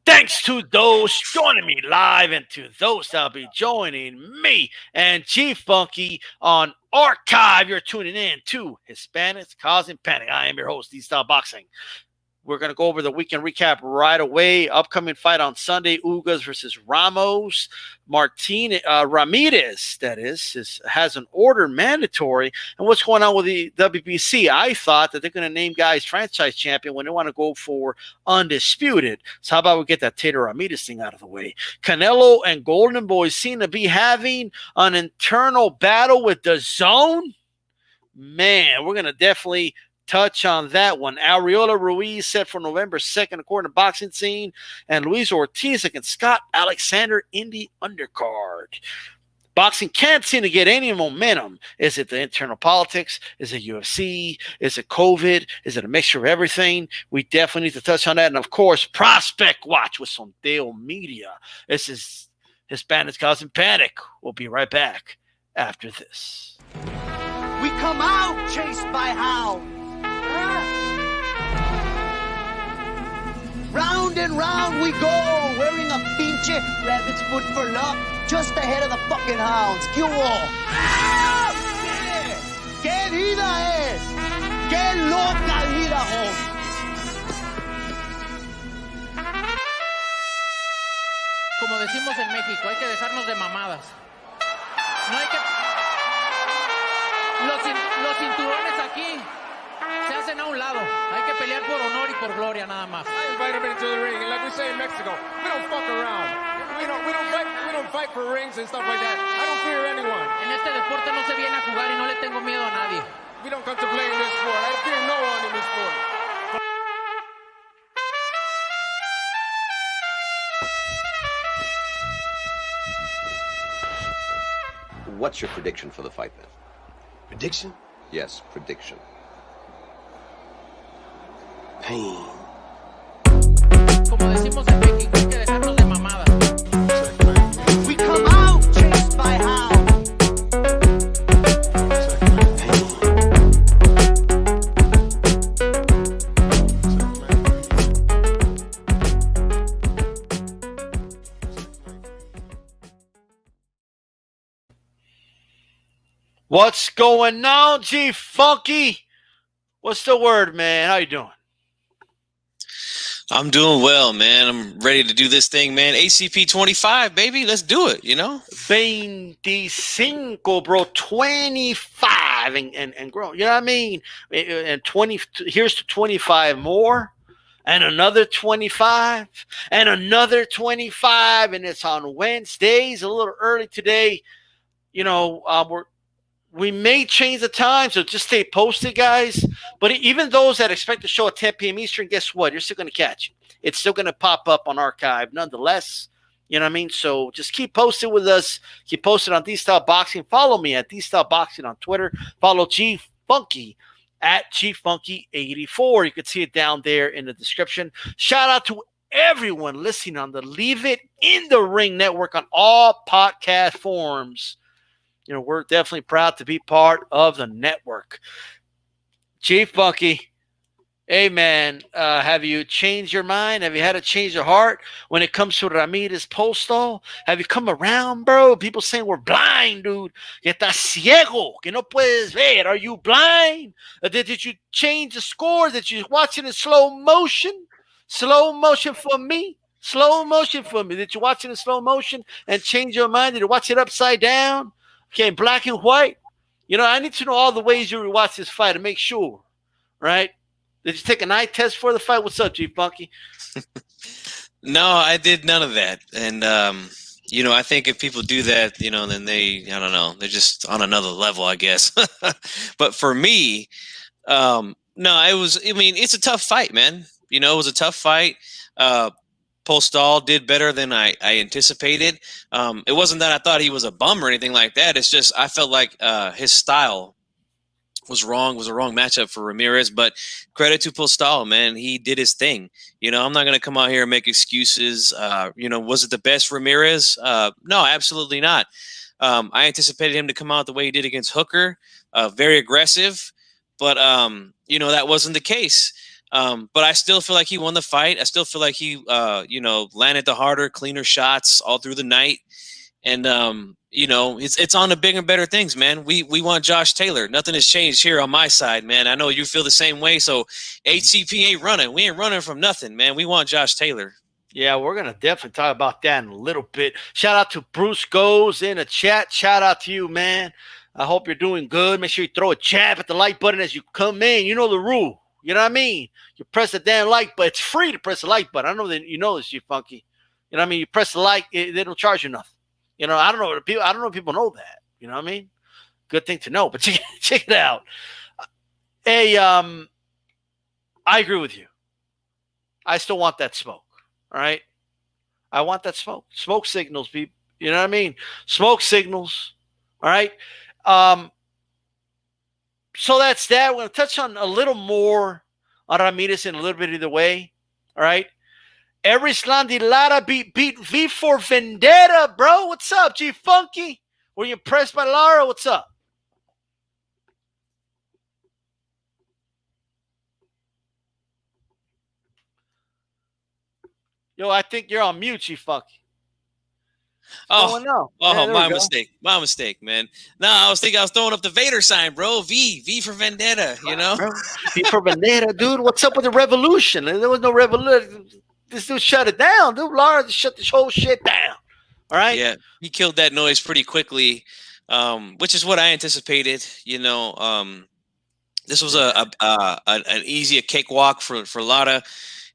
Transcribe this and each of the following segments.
Thanks to those joining me live and to those that'll be joining me and Chief Funky on Archive. You're tuning in to Hispanics Causing Panic. I am your host, D-Style Boxing. We're going to go over the weekend recap right away. Upcoming fight on Sunday, Ugas versus Ramos. Ramirez, that has an order mandatory. And what's going on with the WBC? I thought that they're going to name guys franchise champion when they want to go for Undisputed. So how about we get that Tater Ramirez thing out of the way? Canelo and Goldenboy seem to be having an internal battle with DAZN. Man, we're going to definitely touch on that one. Arreola Ruiz set for November 2nd, according to Boxing Scene, and Luis Ortiz against Scott Alexander in the undercard. Boxing can't seem to get any momentum. Is it the internal politics? Is it UFC? Is it COVID? Is it a mixture of everything? We definitely need to touch on that. And, of course, Prospect Watch with Sonteo Media. This is Hispanics Causing Panic. We'll be right back after this. We come out chased by hounds. Round and round we go, wearing a pinche rabbit's foot for luck, just ahead of the fucking hounds. ¿Qué hubo? ¡Ah! ¡Qué vida es! ¡Qué loca vida, home! Como decimos en México, hay que dejarnos de mamadas. No hay que... Los cinturones aquí se hacen a un lado. Hay que pelear por honor y por gloria nada más. I invite him into the ring, and like we say in Mexico, we don't fuck around. We don't fight for rings and stuff like that. I don't fear anyone. En este deporte no se viene a jugar y no le tengo miedo a nadie. We don't come to play in this sport. I fear no one in this sport. What's your prediction for the fight then? Prediction? Yes, prediction. Pain. Como decimos en México, hay que dejarnos de mamadas. We come out chased by hounds. What's going on, G Funky? What's the word, man? How you doing? I'm doing well, man. I'm ready to do this thing, man. HCP25, baby. Let's do it, you know? 25, bro. 25 and grow. You know what I mean? And 20, here's to 25 more. And another 25. And another 25. And it's on Wednesdays, a little early today. You know, we may change the time, so just stay posted, guys. But even those that expect the show at 10 p.m. Eastern, guess what? You're still going to catch it. It's still going to pop up on archive nonetheless. You know what I mean? So just keep posted with us. Keep posted on D-Style Boxing. Follow me at D-Style Boxing on Twitter. Follow Chief Funky at Chief Funky 84. You can see it down there in the description. Shout out to everyone listening on the Leave It in the Ring network on all podcast forums. You know, we're definitely proud to be part of the network. Chief Funky, hey, man, have you changed your mind? Have you had to change your heart when it comes to Ramirez Postal? Have you come around, bro? People saying we're blind, dude. Que estás ciego, que no puedes ver. Are you blind? Did you change the score? Did you watch it in slow motion? Slow motion for me? Slow motion for me. Did you watch it in slow motion and change your mind? Did you watch it upside down? Okay, black and white. You know, I need to know all the ways you watch this fight to make sure, right? Did you take an eye test for the fight? What's up, G Funky? No, I did none of that. And, you know, I think if people do that, you know, then I don't know, they're just on another level, I guess. But for me, no, it's a tough fight, man. You know, it was a tough fight. Postal did better than I anticipated. It wasn't that I thought he was a bum or anything like that. It's just I felt like his style was wrong, was a wrong matchup for Ramirez. But credit to Postal, man. He did his thing. You know, I'm not going to come out here and make excuses. You know, was it the best Ramirez? No, absolutely not. I anticipated him to come out the way he did against Hooker, very aggressive. But, you know, that wasn't the case. But I still feel like he won the fight. I still feel like he, landed the harder, cleaner shots all through the night. And, it's on the bigger and better things, man. We want Josh Taylor. Nothing has changed here on my side, man. I know you feel the same way. So HCP ain't running. We ain't running from nothing, man. We want Josh Taylor. Yeah, we're going to definitely talk about that in a little bit. Shout out to Bruce Goes in the chat. Shout out to you, man. I hope you're doing good. Make sure you throw a jab at the like button as you come in. You know the rule. You know what I mean? You press the damn like button. It's free to press the like button. I know that you know this, you funky. You know what I mean? You press the like, they don't charge you nothing. You know, I don't know if people know that. You know what I mean? Good thing to know. But check it out. Hey, I agree with you. I still want that smoke. All right. I want that smoke. Smoke signals, people. You know what I mean? Smoke signals. All right. So that's that. We're going to touch on a little more on Ramirez in a little bit either way. All right. Erislan de Lara beat V for Vendetta, bro. What's up, G Funky? Were you impressed by Lara? What's up? Yo, I think you're on mute, G Funky. Oh, no. My mistake. My mistake, man. No, I was thinking I was throwing up the Vader sign, bro. V for Vendetta, you know? V for Vendetta, dude. What's up with the revolution? There was no revolution. This dude shut it down, dude. Lara just shut this whole shit down. All right? Yeah, he killed that noise pretty quickly, which is what I anticipated. You know, this was an easy cakewalk for Lara.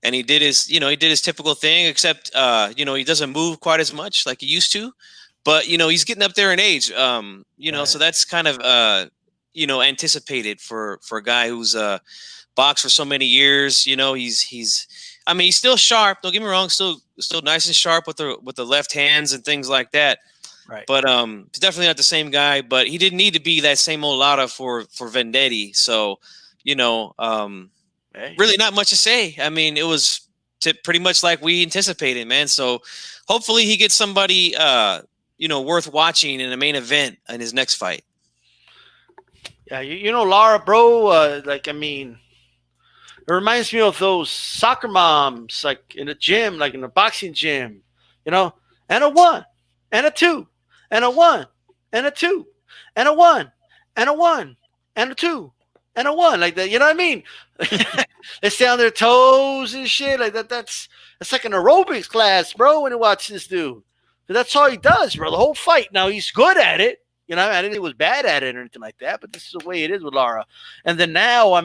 And he did his typical thing, except, he doesn't move quite as much like he used to. But, he's getting up there in age, right. So that's kind of, anticipated for a guy who's boxed for so many years. He's still sharp. Don't get me wrong, still nice and sharp with the left hands and things like that. Right. But he's definitely not the same guy. But he didn't need to be that same old Lara for Vendetti. So, really not much to say. I mean, it was pretty much like we anticipated, man. So hopefully he gets somebody, worth watching in a main event in his next fight. Yeah, Lara, bro, it reminds me of those soccer moms, like in a gym, like in a boxing gym, and a 1, and a 2, and a 1, and a 2, and a 1, and a 1, and a 2. And a 1 like that, you know what I mean? They stay on their toes and shit like that. That's like an aerobics class, bro. When you watch this dude, that's all he does, bro. The whole fight. Now he's good at it. I didn't think he was bad at it or anything like that. But this is the way it is with Lara. And then now,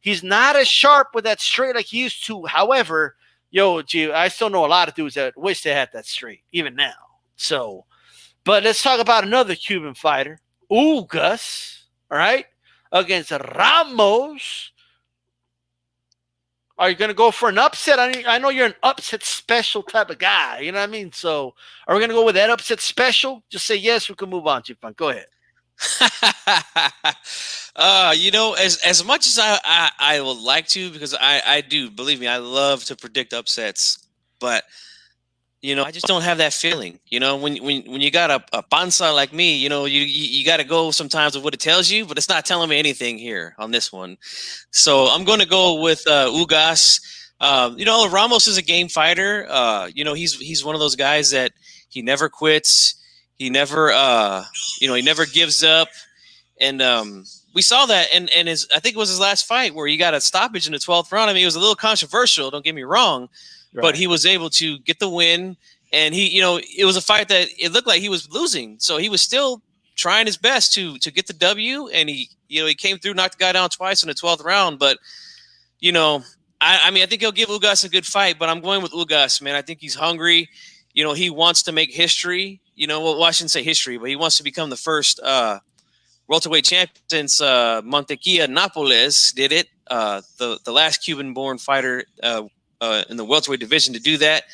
he's not as sharp with that straight like he used to. However, I still know a lot of dudes that wish they had that straight, even now. So, but let's talk about another Cuban fighter, Ugas. All right. Against Ramos. Are you going to go for an upset? I know you're an upset special type of guy. You know what I mean? So are we going to go with that upset special? Just say yes. We can move on, Chifan. Go ahead. As much as I would like to, because I do, believe me, I love to predict upsets. But, I just don't have that feeling. When you got a panza like me, you got to go sometimes with what it tells you, but it's not telling me anything here on this one. So I'm going to go with Ugas. Ramos is a game fighter. He's one of those guys that he never quits. He never, he never gives up. And we saw that in I think it was his last fight where he got a stoppage in the 12th round. It was a little controversial. Don't get me wrong. Right. But he was able to get the win, and it was a fight that it looked like he was losing. So he was still trying his best to get the W, and he came through, knocked the guy down twice in the 12th round. But, I think he'll give Ugas a good fight, but I'm going with Ugas, man. I think he's hungry. He wants to make history. I shouldn't say history, but he wants to become the first welterweight champion since Montequilla Nápoles did it. The last Cuban-born fighter in the welterweight division to do that.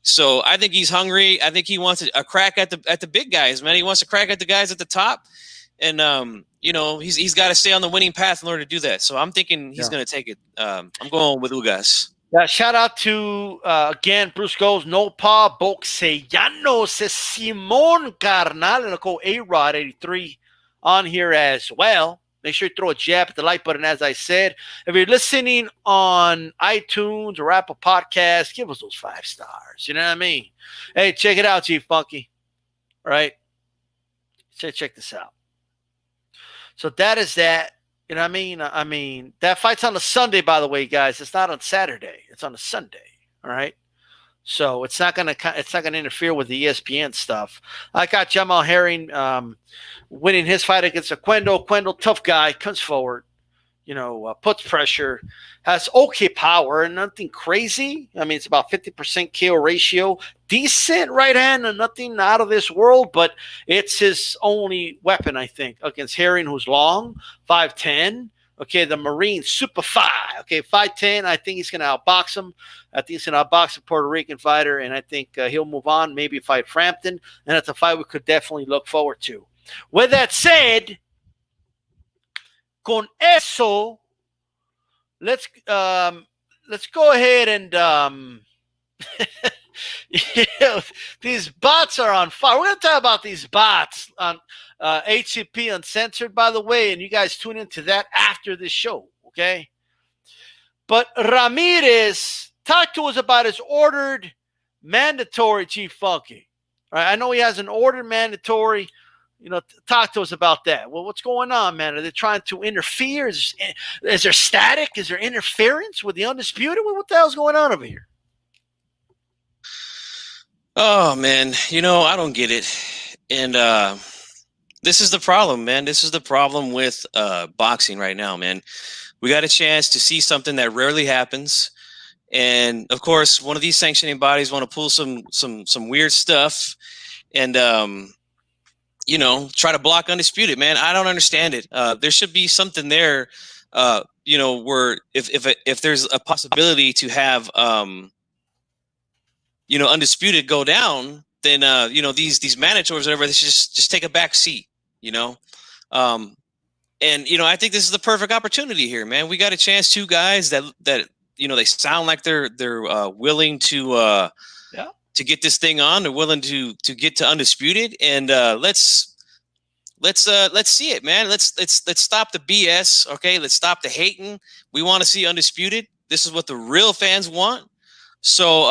So I think he's hungry. I think he wants a crack at the big guys, man. He wants to crack at the guys at the top. And, he's got to stay on the winning path in order to do that. So I'm thinking he's going to take it. I'm going with Ugas. Yeah, shout out to, again, Bruce Goes, No Pa Boxellanos, Simon Carnal, and I'll go A-Rod 83 on here as well. Make sure you throw a jab at the like button, as I said. If you're listening on iTunes or Apple Podcasts, give us those 5 stars. You know what I mean? Hey, check it out, Chief Funky. All right? Check this out. So that is that. You know what I mean? That fight's on a Sunday, by the way, guys. It's not on Saturday. It's on a Sunday. All right? So it's not gonna interfere with the ESPN stuff. I got Jamal Herring winning his fight against Oquendo. Oquendo, tough guy, comes forward, puts pressure, has okay power and nothing crazy. I mean, it's about 50% KO ratio, decent right hand and nothing out of this world, but it's his only weapon, I think, against Herring, who's long, 5'10". Okay, the Marine Super 5. Okay, 5'10". I think he's going to outbox him. I think he's going to outbox a Puerto Rican fighter, and I think he'll move on, maybe fight Frampton, and that's a fight we could definitely look forward to. With that said, con eso, let's go ahead and these bots are on fire. We're going to talk about these bots on HCP Uncensored, by the way, and you guys tune into that after this show, okay? But Ramirez, talk to us about his ordered mandatory, Chief Funky. All right, I know he has an ordered mandatory. Talk to us about that. Well, what's going on, man? Are they trying to interfere? Is there static? Is there interference with the Undisputed? What the hell's going on over here? Oh, man, I don't get it. And this is the problem, man. This is the problem with boxing right now, man. We got a chance to see something that rarely happens. And, of course, one of these sanctioning bodies want to pull some weird stuff and, try to block Undisputed, man. I don't understand it. There should be something there, where if there's a possibility to have Undisputed go down, then these mandatories, whatever, they should just take a back seat, and I think this is the perfect opportunity here, man. We got a chance, 2 guys that they sound like they're willing to get this thing on. They're willing to get to Undisputed, and let's see it, man. Let's stop the BS, okay? Let's stop the hating. We want to see Undisputed. This is what the real fans want. So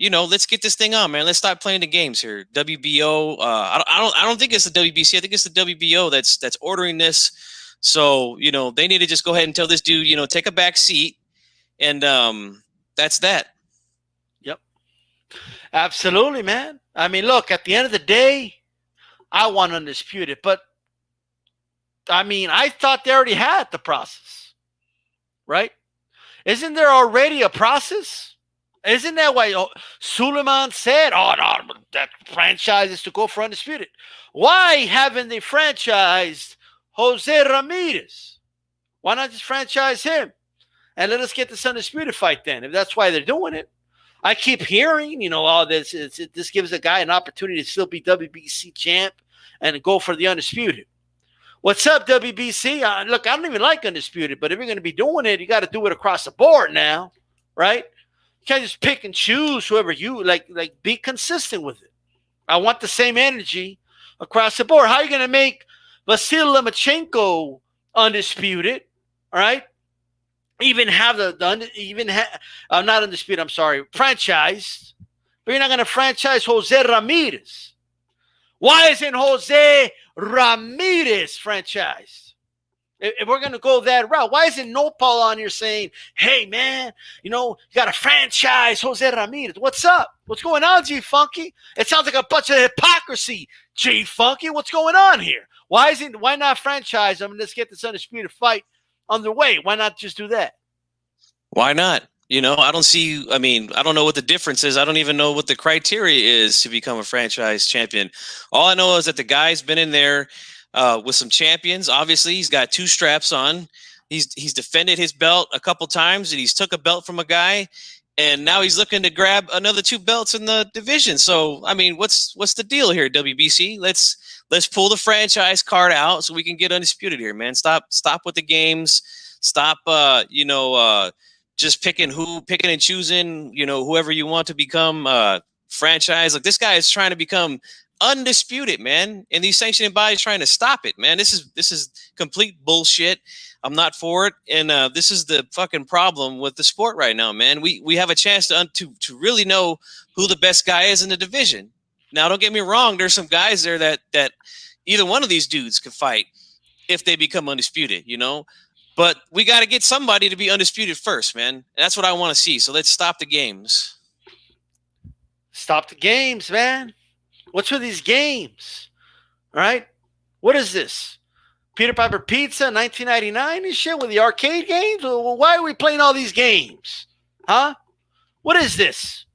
let's get this thing on, man. Let's stop playing the games here. WBO. I don't think it's the WBC. I think it's the WBO that's ordering this. So they need to just go ahead and tell this dude, take a back seat, and that's that. Yep, absolutely, man. I mean, look, at the end of the day, I want Undisputed, but I mean, I thought they already had the process, right? Isn't there already a process? Isn't that why Suleiman said, no, that franchise is to go for Undisputed? Why haven't they franchised Jose Ramirez? Why not just franchise him? And let us get this Undisputed fight then, if that's why they're doing it. I keep hearing, all this. This gives a guy an opportunity to still be WBC champ and go for the Undisputed. What's up, WBC? Look, I don't even like Undisputed, but if you're going to be doing it, you got to do it across the board now, right? You can't just pick and choose whoever you like. Be consistent with it. I want the same energy across the board. How are you going to make Vasil Lomachenko Undisputed? All right, even have not Undisputed. I'm sorry, franchised, but you're not going to franchise Jose Ramirez. Why isn't Jose Ramirez franchised? If we're going to go that route, why isn't Nopal on here saying, hey, man, you got to franchise Jose Ramirez? What's up? What's going on, G Funky? It sounds like a bunch of hypocrisy, G Funky. What's going on here? Why not franchise them and let's get this Undisputed fight underway? Why not just do that? Why not? I don't know what the difference is. I don't even know what the criteria is to become a franchise champion. All I know is that the guy's been in there with some champions. Obviously, he's got 2 straps on. He's defended his belt a couple times, and he's took a belt from a guy, and now he's looking to grab another 2 belts in the division. So, what's the deal here, WBC? Let's pull the franchise card out so we can get Undisputed here, man. Stop with the games. Stop, just picking and choosing, whoever you want to become franchise. Like, this guy is trying to become Undisputed, man. And these sanctioning bodies trying to stop it, man. This is complete bullshit. I'm not for it. And this is the fucking problem with the sport right now, man. We have a chance to really know who the best guy is in the division. Now, don't get me wrong. There's some guys there that either one of these dudes could fight if they become undisputed, you know. But we got to get somebody to be undisputed first, man. And that's what I want to see. So let's stop the games. Stop the games, man. What's with these games? All right? What is this? Peter Piper Pizza 1999 and shit with the arcade games? Well, why are we playing all these games? Huh? What is this?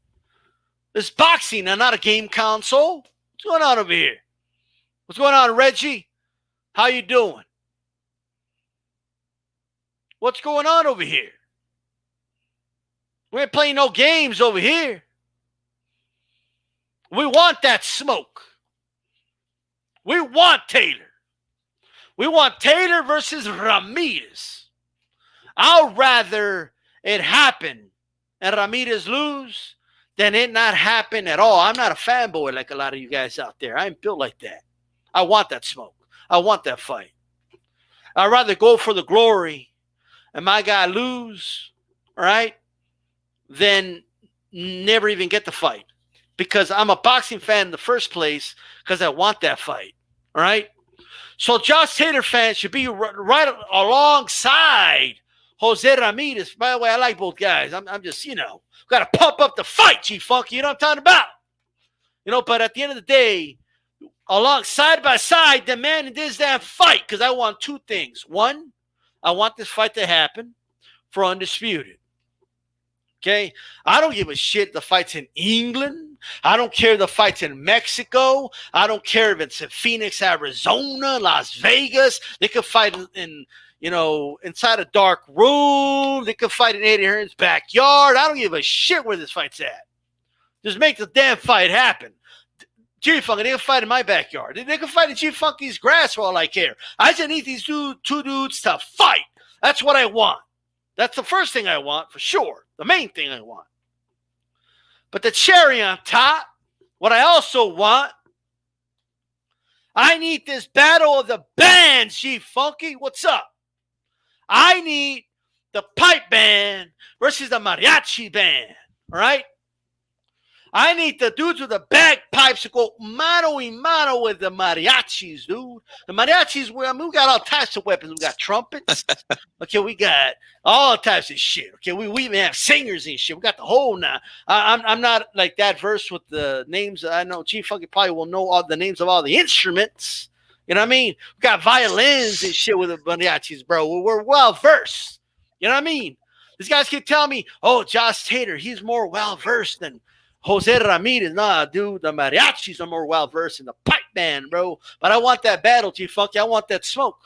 This boxing and not a game console? What's going on over here? What's going on, Reggie? How you doing? What's going on over here? We ain't playing no games over here. We want that smoke. We want Taylor. We want Taylor versus Ramirez. I'd rather it happen and Ramirez lose than it not happen at all. I'm not a fanboy like a lot of you guys out there. I ain't built like that. I want that smoke. I want that fight. I'd rather go for the glory and my guy lose, all right, than never even get the fight. Because I'm a boxing fan in the first place because I want that fight, all right? So Josh Taylor fans should be right alongside Jose Ramirez. By the way, I like both guys. I'm just, you know, got to pump up the fight, G-Funky. You know what I'm talking about? You know, but at the end of the day, along side by side, demanding this damn fight because I want two things. One, I want this fight to happen for Undisputed. Okay? I don't give a shit the fight's in England. I don't care if the fight's in Mexico. I don't care if it's in Phoenix, Arizona, Las Vegas. They could fight in, you know, inside a dark room. They could fight in Eddie Hearn's backyard. I don't give a shit where this fight's at. Just make the damn fight happen. G-Funk, they can fight in my backyard. They can fight in G-Funky's grass for all I care. I just need these two dudes to fight. That's what I want. That's the first thing I want for sure. The main thing I want. But the cherry on top, what I also want, I need this battle of the bands, G-Funky. What's up? I need the pipe band versus the mariachi band. All right? I need the dudes with the bagpipes to go mano a mano with the mariachis, dude. The mariachis, I mean, we got all types of weapons. We got trumpets. Okay, we got all types of shit. Okay, we even have singers and shit. We got the whole now. I'm not like that verse with the names. I know G-Funky probably will know all the names of all the instruments. You know what I mean? We got violins and shit with the mariachis, bro. We're well versed. You know what I mean? These guys keep telling me, oh, Josh Taylor, he's more well versed than Jose Ramirez. Nah, dude, the mariachis are more well-versed in the pipe band, bro. But I want that battle, G-Funky. I want that smoke.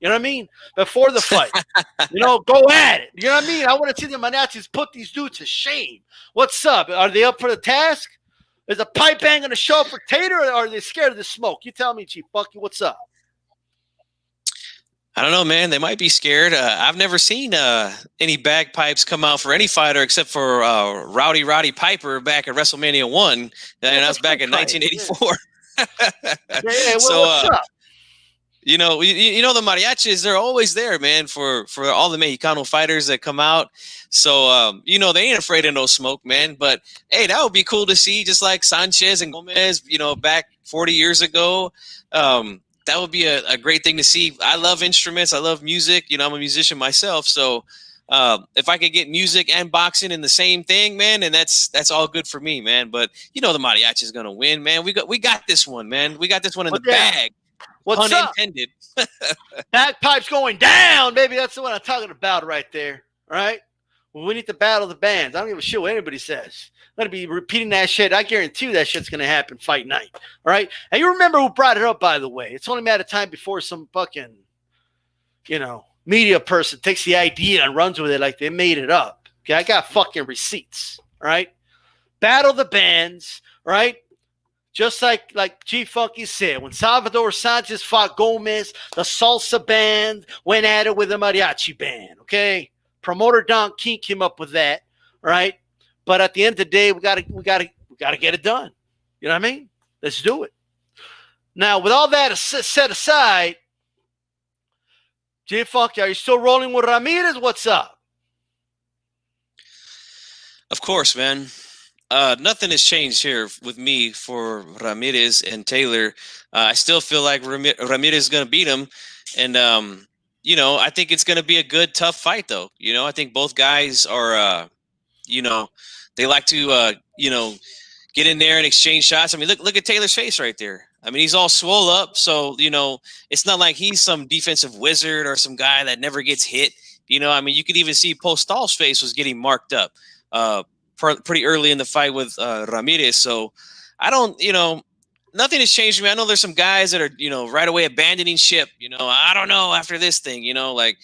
You know what I mean? Before the fight. You know, go at it. You know what I mean? I want to see the mariachis put these dudes to shame. What's up? Are they up for the task? Is the pipe band going to show up for Tater, or are they scared of the smoke? You tell me, G-Funky. What's up? I don't know, man. They might be scared. I've never seen any bagpipes come out for any fighter except for Roddy Piper back at WrestleMania 1. And that's back in 1984. Yeah, so, what's up? You know, the mariachis, they're always there, man, for all the Mexicano fighters that come out. So, you know, they ain't afraid of no smoke, man. But, hey, that would be cool to see, just like Sanchez and Gomez, you know, back 40 years ago. That would be a great thing to see. I love instruments. I love music. You know, I'm a musician myself. So if I could get music and boxing in the same thing, man, and that's all good for me, man. But, you know, the mariachi is going to win, man. We got this one, man. We got this one in the bag. What's Pun up? intended. Bagpipes going down, baby. That's what I'm talking about right there. All right? Well, we need to battle the bands. I don't give a shit what anybody says. I'm going to be repeating that shit. I guarantee you that shit's going to happen fight night. All right? And you remember who brought it up, by the way. It's only a matter of time before some fucking, you know, media person takes the idea and runs with it like they made it up. Okay? I got fucking receipts. All right? Battle the bands. All right? Just like G-Funky said, when Salvador Sanchez fought Gomez, the salsa band went at it with the mariachi band. Okay? Promoter Don King came up with that. All right? But at the end of the day, we gotta get it done. You know what I mean? Let's do it. Now, with all that set aside, J-Funk, are you still rolling with Ramirez? What's up? Of course, man. Nothing has changed here with me for Ramirez and Taylor. I still feel like Ramirez is going to beat him. And, I think it's going to be a good, tough fight, though. I think both guys are, they like to, get in there and exchange shots. I mean, look at Taylor's face right there. I mean, he's all swole up. So, it's not like he's some defensive wizard or some guy that never gets hit. I mean, you could even see Postal's face was getting marked up pretty early in the fight with Ramirez. So I don't, nothing has changed for me. I know there's some guys that are, right away abandoning ship. I don't know after this thing, like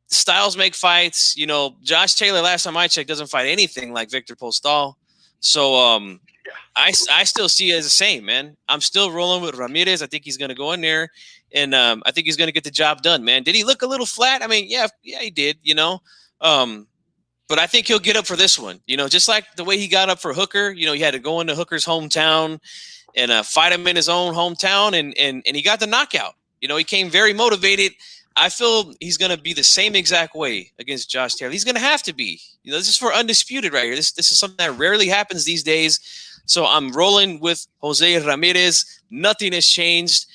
styles make fights. Josh Taylor, last time I checked, doesn't fight anything like Victor Postal. So I still see it as the same, man. I'm still rolling with Ramirez. I think he's going to go in there, and I think he's going to get the job done, man. Did he look a little flat? I mean, yeah, he did, but I think he'll get up for this one, just like the way he got up for Hooker. He had to go into Hooker's hometown and fight him in his own hometown, and he got the knockout. He came very motivated. I feel he's going to be the same exact way against Josh Taylor. He's going to have to be. This is for Undisputed right here. This is something that rarely happens these days. So I'm rolling with Jose Ramirez. Nothing has changed.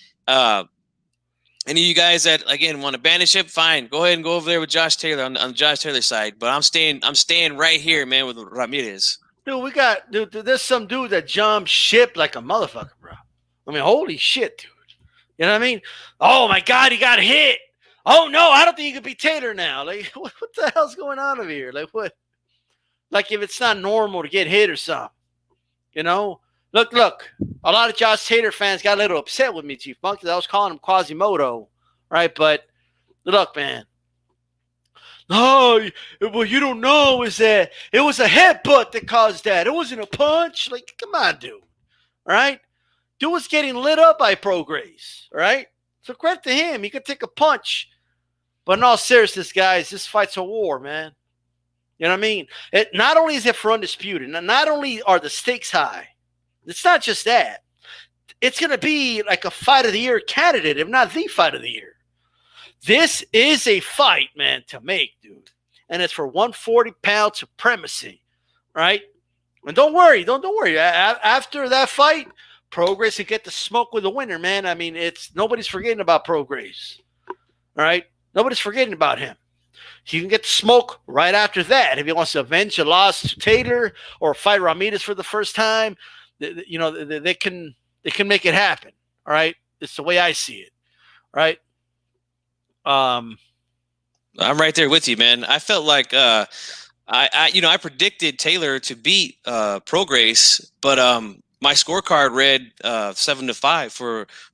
Any of you guys that, again, want to banish him, fine. Go ahead and go over there with Josh Taylor on Josh Taylor's side. But I'm staying right here, man, with Ramirez. Dude, there's some dude that jumped ship like a motherfucker, bro. I mean, holy shit, dude. You know what I mean? Oh, my God, he got hit. Oh, no, I don't think he could be Taylor now. Like, what the hell's going on over here? Like, what? Like, if it's not normal to get hit or something. Look, a lot of Josh Taylor fans got a little upset with me, Chief Funk, because I was calling him Quasimodo, right? But look, man. Oh, what you don't know is that it was a headbutt that caused that. It wasn't a punch. Like, come on, dude. All right? Dude was getting lit up by Prograis, all right? So credit to him. He could take a punch. But in all seriousness, guys, this fight's a war, man. You know what I mean? Not only is it for Undisputed, not only are the stakes high, it's not just that. It's going to be like a fight of the year candidate, if not the fight of the year. This is a fight, man, to make, dude. And it's for 140-pound supremacy, right? And don't worry. After that fight, Prograis can get the smoke with the winner, man. I mean, nobody's forgetting about Prograis, all right? Nobody's forgetting about him. He can get the smoke right after that. If he wants to avenge a loss to Taylor or fight Ramirez for the first time, they can make it happen. All right. It's the way I see it. Right. I'm right there with you, man. I felt like I predicted Taylor to beat Prograis, but my scorecard read 7-5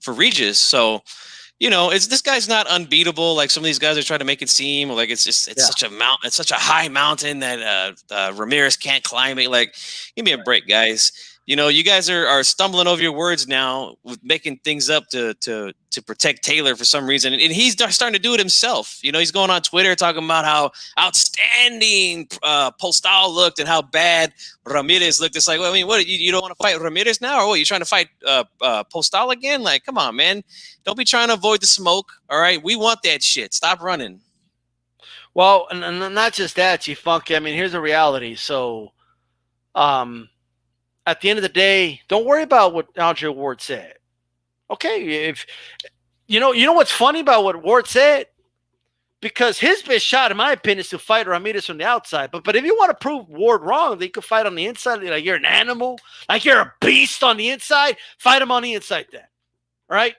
for Regis. So this guy's not unbeatable like some of these guys are trying to make it seem, or like it's such a mountain, it's such a high mountain that Ramirez can't climb it. Like, give me a break, guys. You guys are stumbling over your words now with making things up to protect Taylor for some reason. And he's starting to do it himself. He's going on Twitter talking about how outstanding Postal looked and how bad Ramirez looked. It's like, well, I mean, what, you don't want to fight Ramirez now? Or what, you trying to fight Postal again? Like, come on, man. Don't be trying to avoid the smoke. All right. We want that shit. Stop running. Well, and not just that, Chief Funky. I mean, here's the reality. So, at the end of the day, don't worry about what Andre Ward said. Okay, if you know what's funny about what Ward said? Because his best shot, in my opinion, is to fight Ramirez from the outside. But if you want to prove Ward wrong, they could fight on the inside. Like you're an animal, like you're a beast on the inside. Fight him on the inside then. All right?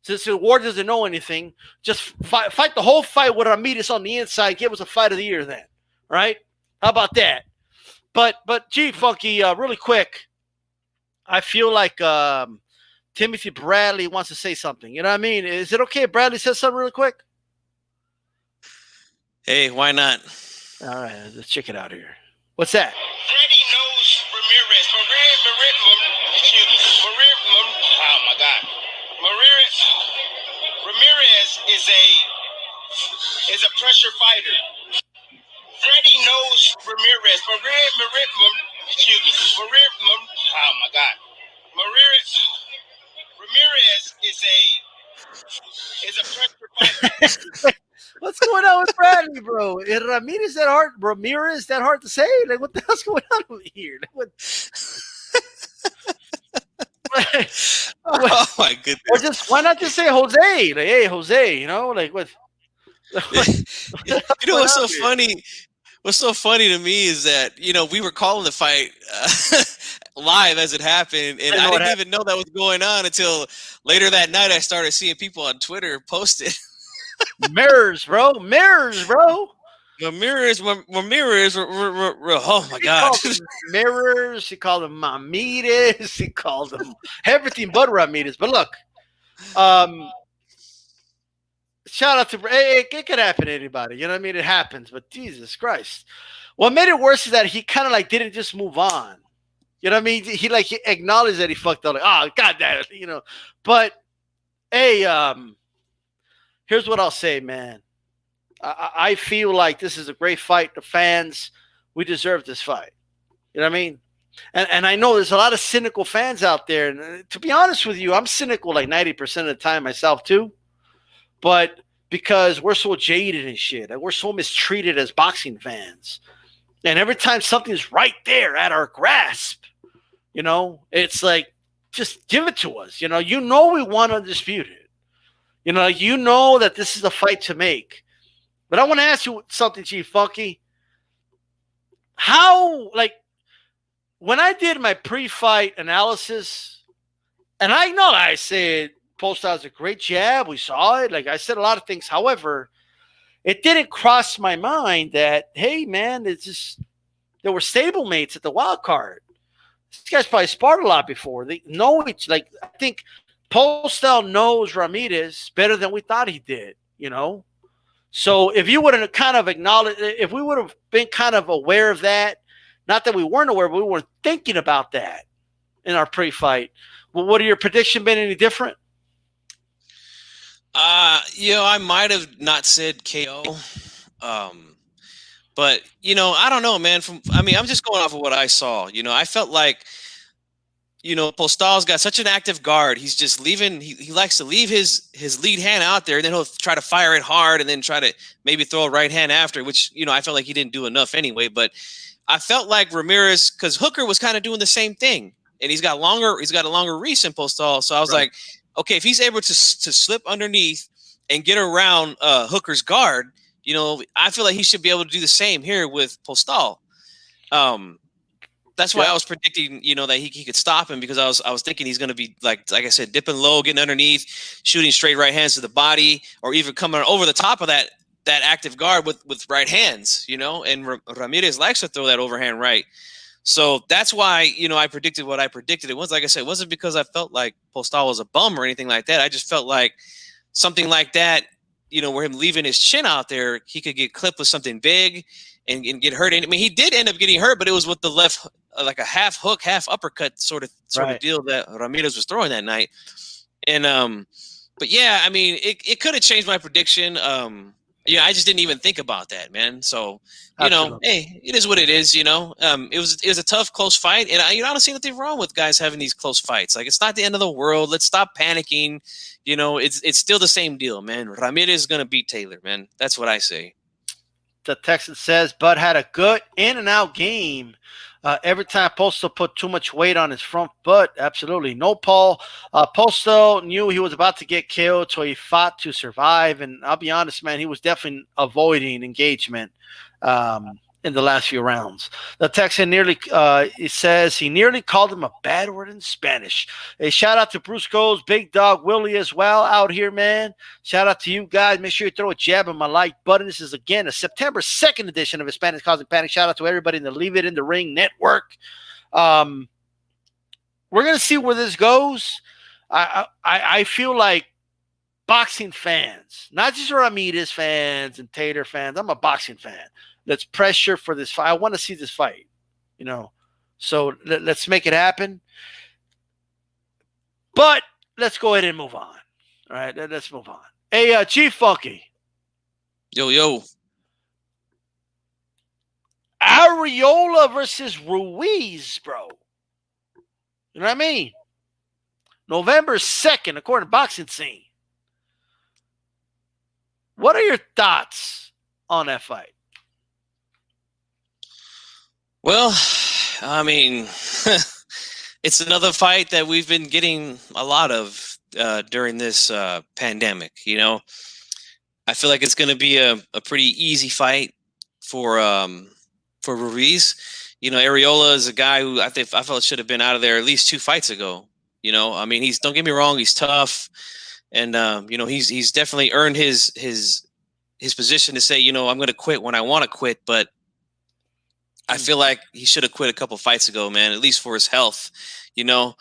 Since Ward doesn't know anything, just fight the whole fight with Ramirez on the inside. Give us a fight of the year then. All right? How about that? But gee, Funky, really quick, I feel like Timothy Bradley wants to say something. You know what I mean? Is it okay if Bradley says something really quick? Hey, why not? All right, let's check it out here. What's that? Freddie knows Ramirez. Oh my God. Ramirez is a pressure fighter. Freddie knows Ramirez. Oh my God. Ramirez is What's going on with Bradley, bro? Is Ramirez that hard? Ramirez that hard to say? Like, what the hell's going on over here? Like, what? Oh my goodness! Or just why not just say Jose? Like, hey, Jose, you know, like what? You know what's so funny? What's so funny to me is that we were calling the fight live as it happened, and I didn't even know that was going on until later that night. I started seeing people on Twitter post it. Mirrors, bro. Mirrors, bro. Ramirez. Oh my God. Mirrors. He called him Mamitas. He called him everything but Ramirez. But look, shout out to it could happen to anybody. You know what I mean? It happens. But Jesus Christ, what made it worse is that he kind of like didn't just move on. You know what I mean? He acknowledged that he fucked up. Like, oh God damn it, you know. But hey, here's what I'll say, man. I feel like this is a great fight. The fans, we deserve this fight. You know what I mean? And I know there's a lot of cynical fans out there. And to be honest with you, I'm cynical like 90% of the time myself too. But because we're so jaded and shit, and we're so mistreated as boxing fans. And every time something's right there at our grasp, it's like, just give it to us. We want Undisputed. You know that this is a fight to make. But I want to ask you something, Chief Funky. How, when I did my pre-fight analysis, and I know I said Postal has a great jab. We saw it. Like I said a lot of things. However, it didn't cross my mind that, hey, man, there were stablemates at the wild card. These guys probably sparred a lot before. They know each. I think Postal knows Ramirez better than we thought he did, So if you would have kind of acknowledged, if we would have been kind of aware of that, not that we weren't aware, but we weren't thinking about that in our pre-fight, well, would your prediction been any different? I might have not said KO. But I don't know, man. I'm just going off of what I saw. I felt like, Postal's got such an active guard. He's just leaving. He likes to leave his lead hand out there, and then he'll try to fire it hard, and then try to maybe throw a right hand after, which I felt like he didn't do enough anyway. But I felt like Ramirez, because Hooker was kind of doing the same thing, and he's got a longer reach in Postal. So I was like, okay, if he's able to slip underneath and get around Hooker's guard, I feel like he should be able to do the same here with Postal. That's why I was predicting, that he could stop him, because I was thinking he's going to be like I said, dipping low, getting underneath, shooting straight right hands to the body, or even coming over the top of that active guard with right hands, and Ramirez likes to throw that overhand right. So that's why, I predicted what I predicted. It was, like I said, it wasn't because I felt like Postal was a bum or anything like that. I just felt like something like that, where him leaving his chin out there, he could get clipped with something big and get hurt. And I mean, he did end up getting hurt, but it was with the left, like a half hook, half uppercut sort of deal that Ramirez was throwing that night. And, but yeah, I mean, it could have changed my prediction. I just didn't even think about that, man. So, hey, it is what it is, It was a tough, close fight. And I don't see nothing wrong with guys having these close fights. Like, it's not the end of the world. Let's stop panicking. It's still the same deal, man. Ramirez is going to beat Taylor, man. That's what I say. The Texan says, Bud had a good in and out game. Every time Postal put too much weight on his front foot. Absolutely. No, Paul. Postal knew he was about to get killed, so he fought to survive. And I'll be honest, man, he was definitely avoiding engagement in the last few rounds. The Texan he says he nearly called him a bad word in Spanish. A shout out to Brusco's Big Dog Willie as well out here, man. Shout out to you guys. Make sure you throw a jab on my like button. This is, again, a September 2nd edition of Hispanics Causing Panic. Shout out to everybody in the Leave It in the Ring network. We're going to see where this goes. I feel like boxing fans, not just Ramirez fans and Tater fans. I'm a boxing fan. Let's pressure for this fight. I want to see this fight, So let's make it happen. But let's go ahead and move on. All right, let's move on. Hey, Chief Funky. Yo. Arreola versus Ruiz, bro. You know what I mean? November 2nd, according to Boxing Scene. What are your thoughts on that fight? Well, I mean, it's another fight that we've been getting a lot of during this pandemic. You know, I feel like it's going to be a pretty easy fight for Ruiz. You know, Arreola is a guy who I felt should have been out of there at least 2 fights ago. You know, I mean, don't get me wrong, he's tough, and you know, he's definitely earned his position to say, you know, I'm going to quit when I want to quit, but I feel like he should have quit a couple fights ago, man, at least for his health. You know,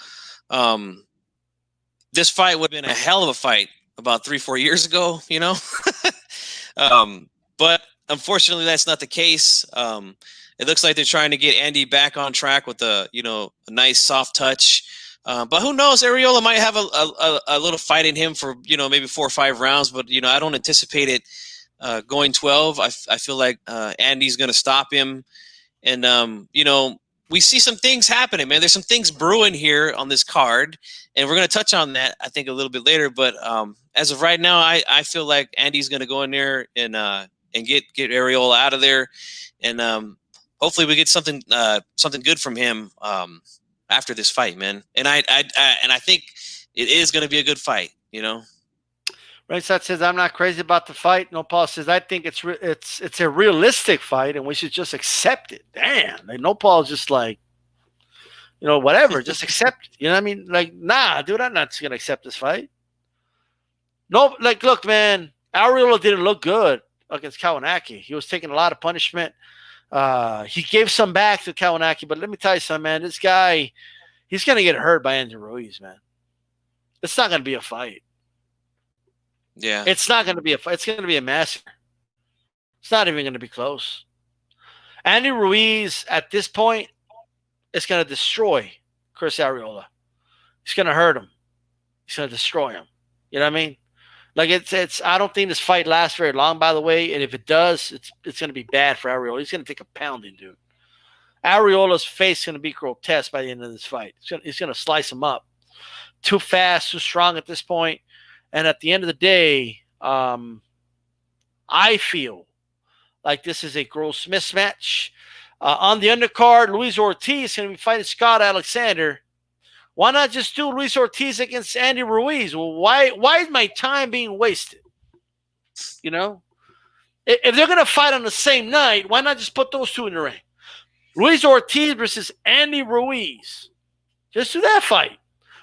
this fight would have been a hell of a fight about 3-4 years ago, you know, but unfortunately that's not the case. It looks like they're trying to get Andy back on track with a nice soft touch. But who knows? Arreola might have a little fight in him for, you know, maybe 4 or 5 rounds. But, you know, I don't anticipate it going 12. I feel like Andy's going to stop him. And, you know, we see some things happening, man. There's some things brewing here on this card. And we're going to touch on that, I think, a little bit later. But as of right now, I feel like Andy's going to go in there and get Arreola out of there. And hopefully we get something good from him after this fight, man. And I think it is going to be a good fight, you know. Ringside says, I'm not crazy about the fight. No Paul says, I think it's a realistic fight and we should just accept it. Damn. Like, No Paul's just like, you know, whatever, just accept it. You know what I mean? Like, nah, dude, I'm not going to accept this fight. No, like, look, man, Arreola didn't look good against Kawanaki. He was taking a lot of punishment. He gave some back to Kawanaki, but let me tell you something, man. This guy, he's going to get hurt by Andy Ruiz, man. It's not going to be a fight. Yeah. It's not going to be a fight. It's going to be a massacre. It's not even going to be close. Andy Ruiz, at this point, is going to destroy Chris Arreola. He's going to hurt him. He's going to destroy him. You know what I mean? Like, it's. I don't think this fight lasts very long, by the way. And if it does, it's going to be bad for Arreola. He's going to take a pounding, dude. Arreola's face is going to be grotesque by the end of this fight. He's going to slice him up. Too fast, too strong at this point. And at the end of the day, I feel like this is a gross mismatch. On the undercard, Luis Ortiz is going to be fighting Scott Alexander. Why not just do Luis Ortiz against Andy Ruiz? Well, why is my time being wasted? You know? If they're going to fight on the same night, why not just put those two in the ring? Luis Ortiz versus Andy Ruiz. Just do that fight.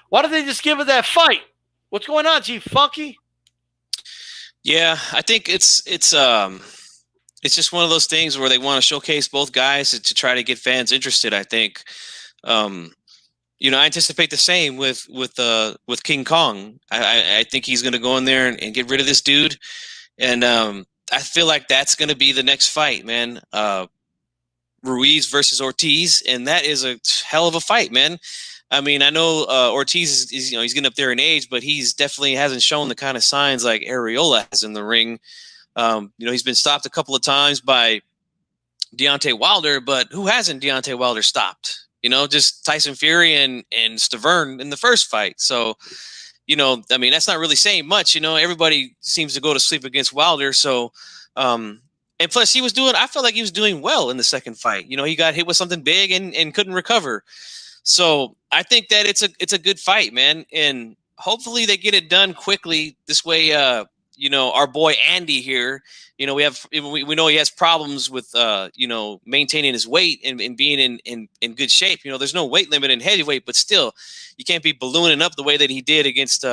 Why don't they just give it that fight? What's going on, G Funky? Yeah, I think it's just one of those things where they want to showcase both guys to try to get fans interested. I think, you know, I anticipate the same with King Kong. I think he's going to go in there and get rid of this dude, and I feel like that's going to be the next fight, man. Ruiz versus Ortiz, and that is a hell of a fight, man. I mean, I know Ortiz is you know, he's getting up there in age, but he's definitely hasn't shown the kind of signs like Arreola has in the ring. You know, he's been stopped a couple of times by Deontay Wilder, but who hasn't Deontay Wilder stopped? You know, just Tyson Fury and Stavern in the first fight. So, you know, I mean, that's not really saying much. You know, everybody seems to go to sleep against Wilder. So, and plus I felt like he was doing well in the second fight. You know, he got hit with something big and couldn't recover. So I think that it's a good fight, man, and hopefully they get it done quickly. This way, you know, our boy Andy here, you know, we know he has problems with you know, maintaining his weight and being in good shape. You know, there's no weight limit in heavyweight, but still, you can't be ballooning up the way that he did against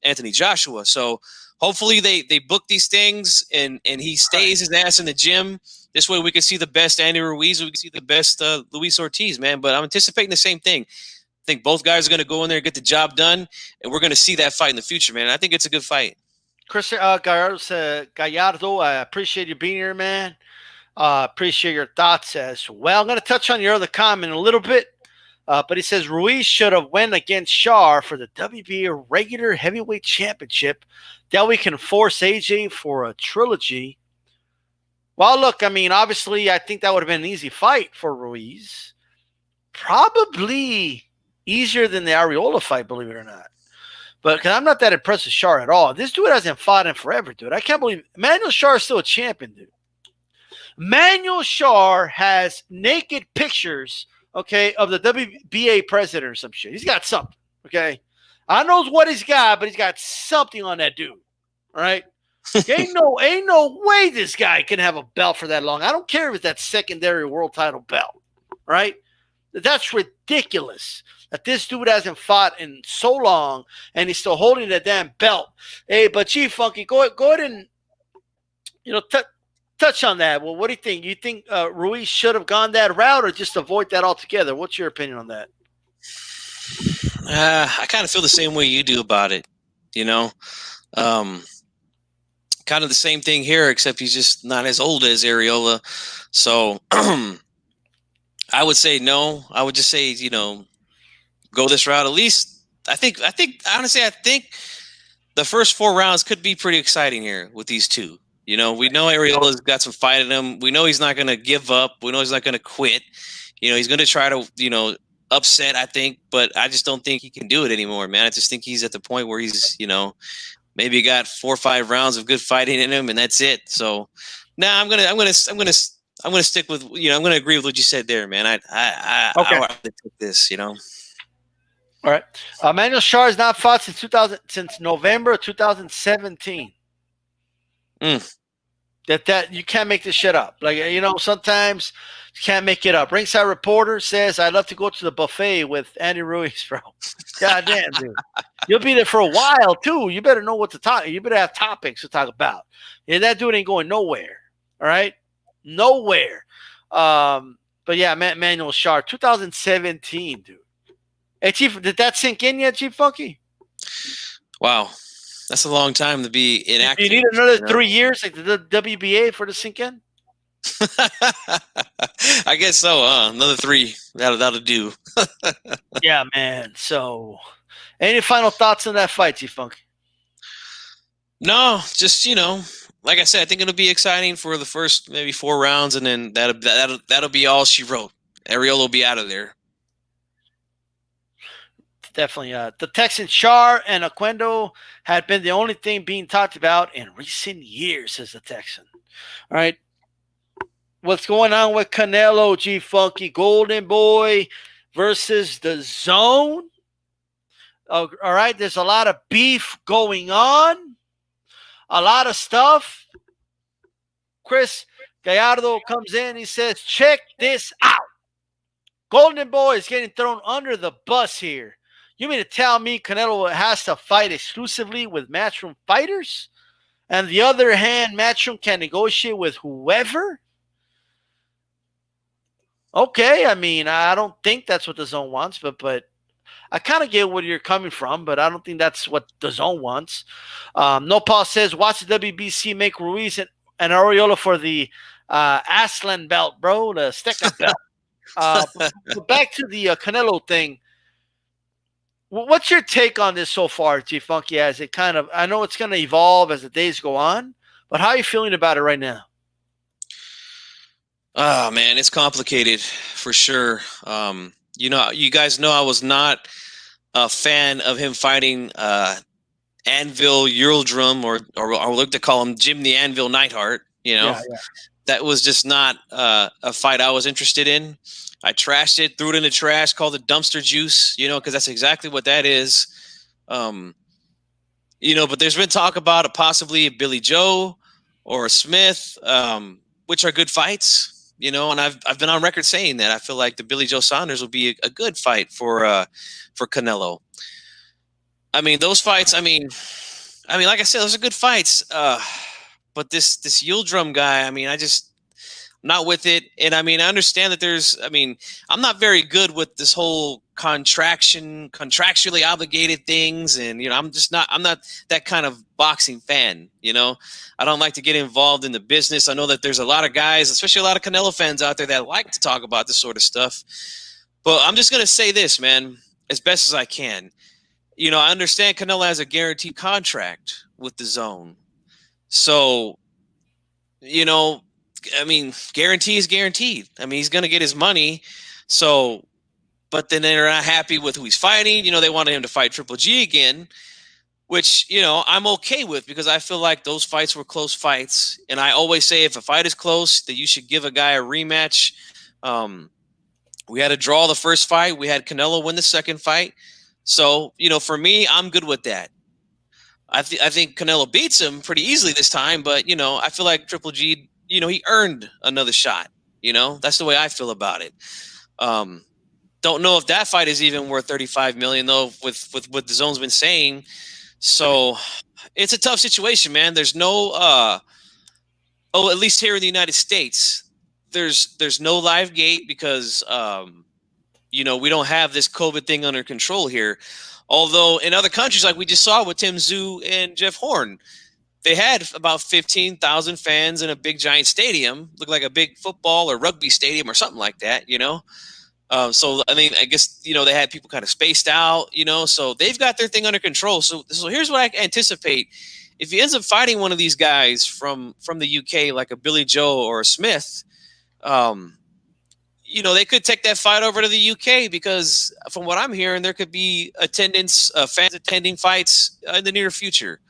Anthony Joshua. So hopefully they book these things and he stays his ass in the gym. This way we can see the best Andy Ruiz. We can see the best Luis Ortiz, man. But I'm anticipating the same thing. I think both guys are going to go in there and get the job done, and we're going to see that fight in the future, man. I think it's a good fight. Chris Gallardo, I appreciate you being here, man. Appreciate your thoughts as well. I'm going to touch on your other comment a little bit, but he says Ruiz should have went against Shar for the WBA regular heavyweight championship. That we can force AJ for a trilogy. Well, look, I mean, obviously, I think that would have been an easy fight for Ruiz. Probably easier than the Arreola fight, believe it or not. But because I'm not that impressed with Shar at all. This dude hasn't fought in forever, dude. I can't believe Manuel Shar is still a champion, dude. Manuel Shar has naked pictures, okay, of the WBA president or some shit. He's got something, okay? I don't know what he's got, but he's got something on that dude, all right? ain't no way this guy can have a belt for that long. I don't care if it's that secondary world title belt, right? That's ridiculous that this dude hasn't fought in so long and he's still holding that damn belt. Hey, but Chief Funky, go ahead and, touch on that. Well, what do you think? You think Ruiz should have gone that route or just avoid that altogether? What's your opinion on that? I kind of feel the same way you do about it, kind of the same thing here, except he's just not as old as Arreola. So I would say no. I would just say, go this route. At least I think the first 4 rounds could be pretty exciting here with these two. We know Arreola's got some fight in him. We know he's not going to give up. We know he's not going to quit. He's going to try to, upset, I think, but I just don't think he can do it anymore, man. I just think he's at the point where he's, maybe got 4 or 5 rounds of good fighting in him, and that's it. So, I'm gonna stick with, I'm gonna agree with what you said there, man. I would take this, All right. Manuel Shar has not fought since November of 2017. That you can't make this shit up. Like, sometimes you can't make it up. Ringside Reporter says, I'd love to go to the buffet with Andy Ruiz, bro. God damn, dude. You'll be there for a while, too. You better know what to talk. You better have topics to talk about. Yeah, that dude ain't going nowhere. All right? Nowhere. But yeah, Manuel Shar, 2017, dude. Hey, Chief, did that sink in yet, Chief Funky? Wow. That's a long time to be inactive. You need another 3 years like the WBA for the sink in? I guess so. Another 3. That'll do. Yeah, man. So, any final thoughts on that fight, G-Funk? No, just like I said, I think it'll be exciting for the first maybe 4 rounds, and then that'll be all she wrote. Arreola will be out of there. Definitely. The Texan Shar and Oquendo had been the only thing being talked about in recent years, says the Texan. All right. What's going on with Canelo, G-Funky, Goldenboy versus the Zone? All right. There's a lot of beef going on. A lot of stuff. Chris Gallardo comes in. He says, check this out. Goldenboy is getting thrown under the bus here. You mean to tell me Canelo has to fight exclusively with Matchroom fighters? And the other hand, Matchroom can negotiate with whoever? Okay, I mean, I don't think that's what the Zone wants, but I kind of get where you're coming from, but I don't think that's what the Zone wants. Nopal says, watch the WBC make Ruiz and Arreola for the Aslan belt, bro, the Stecker belt. But back to the Canelo thing. What's your take on this so far, G-Funky, as it kind of – I know it's going to evolve as the days go on, but how are you feeling about it right now? Oh, man, it's complicated for sure. You guys know I was not a fan of him fighting Anvil Yildirim, or I like to call him Jim the Anvil Neidhart. Yeah. That was just not a fight I was interested in. I trashed it, threw it in the trash, called it dumpster juice, because that's exactly what that is. But there's been talk about possibly a Billy Joe or a Smith, which are good fights, and I've been on record saying that I feel like the Billy Joe Saunders will be a good fight for Canelo. I mean, those fights, I mean, like I said, those are good fights. But this Yildirim guy, I'm not with it. And I understand that I'm not very good with this whole contractually obligated things. And, I'm not that kind of boxing fan. I don't like to get involved in the business. I know that there's a lot of guys, especially a lot of Canelo fans out there that like to talk about this sort of stuff. But I'm just going to say this, man, as best as I can. I understand Canelo has a guaranteed contract with the Zone. So, guarantee is guaranteed. He's going to get his money. So, but then they're not happy with who he's fighting. They wanted him to fight Triple G again. which, you know, I'm okay with because I feel like those fights were close fights. And I always say if a fight is close, that you should give a guy a rematch. We had to draw the first fight. We had Canelo win the second fight. So, you know, for me, I'm good with that. I think Canelo beats him pretty easily this time, but, you know, I feel like Triple G, you know, he earned another shot. You know, that's the way I feel about it. Don't know if that fight is even worth $35 million though, with what the DAZN's been saying. So it's a tough situation, man. There's no, at least here in the United States, there's no live gate because, you know, we don't have this COVID thing under control here. Although in other countries, like we just saw with Tim Tszyu and Jeff Horn, they had about 15,000 fans in a big giant stadium, looked like a big football or rugby stadium or something like that, you know? So, I mean, I guess, you know, they had people kind of spaced out, you know, so they've got their thing under control. So here's what I anticipate. If he ends up fighting one of these guys from the UK, like a Billy Joe or a Smith, you know, they could take that fight over to the UK because from what I'm hearing, there could be attendance, fans attending fights in the near future,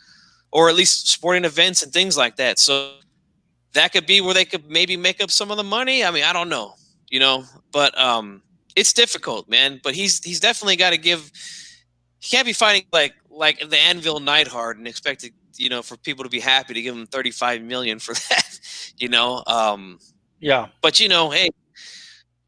or at least sporting events and things like that. So that could be where they could maybe make up some of the money. I mean, I don't know, you know, but it's difficult, man. But he's definitely got to give. He can't be fighting like the Anvil Neidhart and expect it, you know, for people to be happy to give him $35 million for that, you know. Yeah. But you know, hey,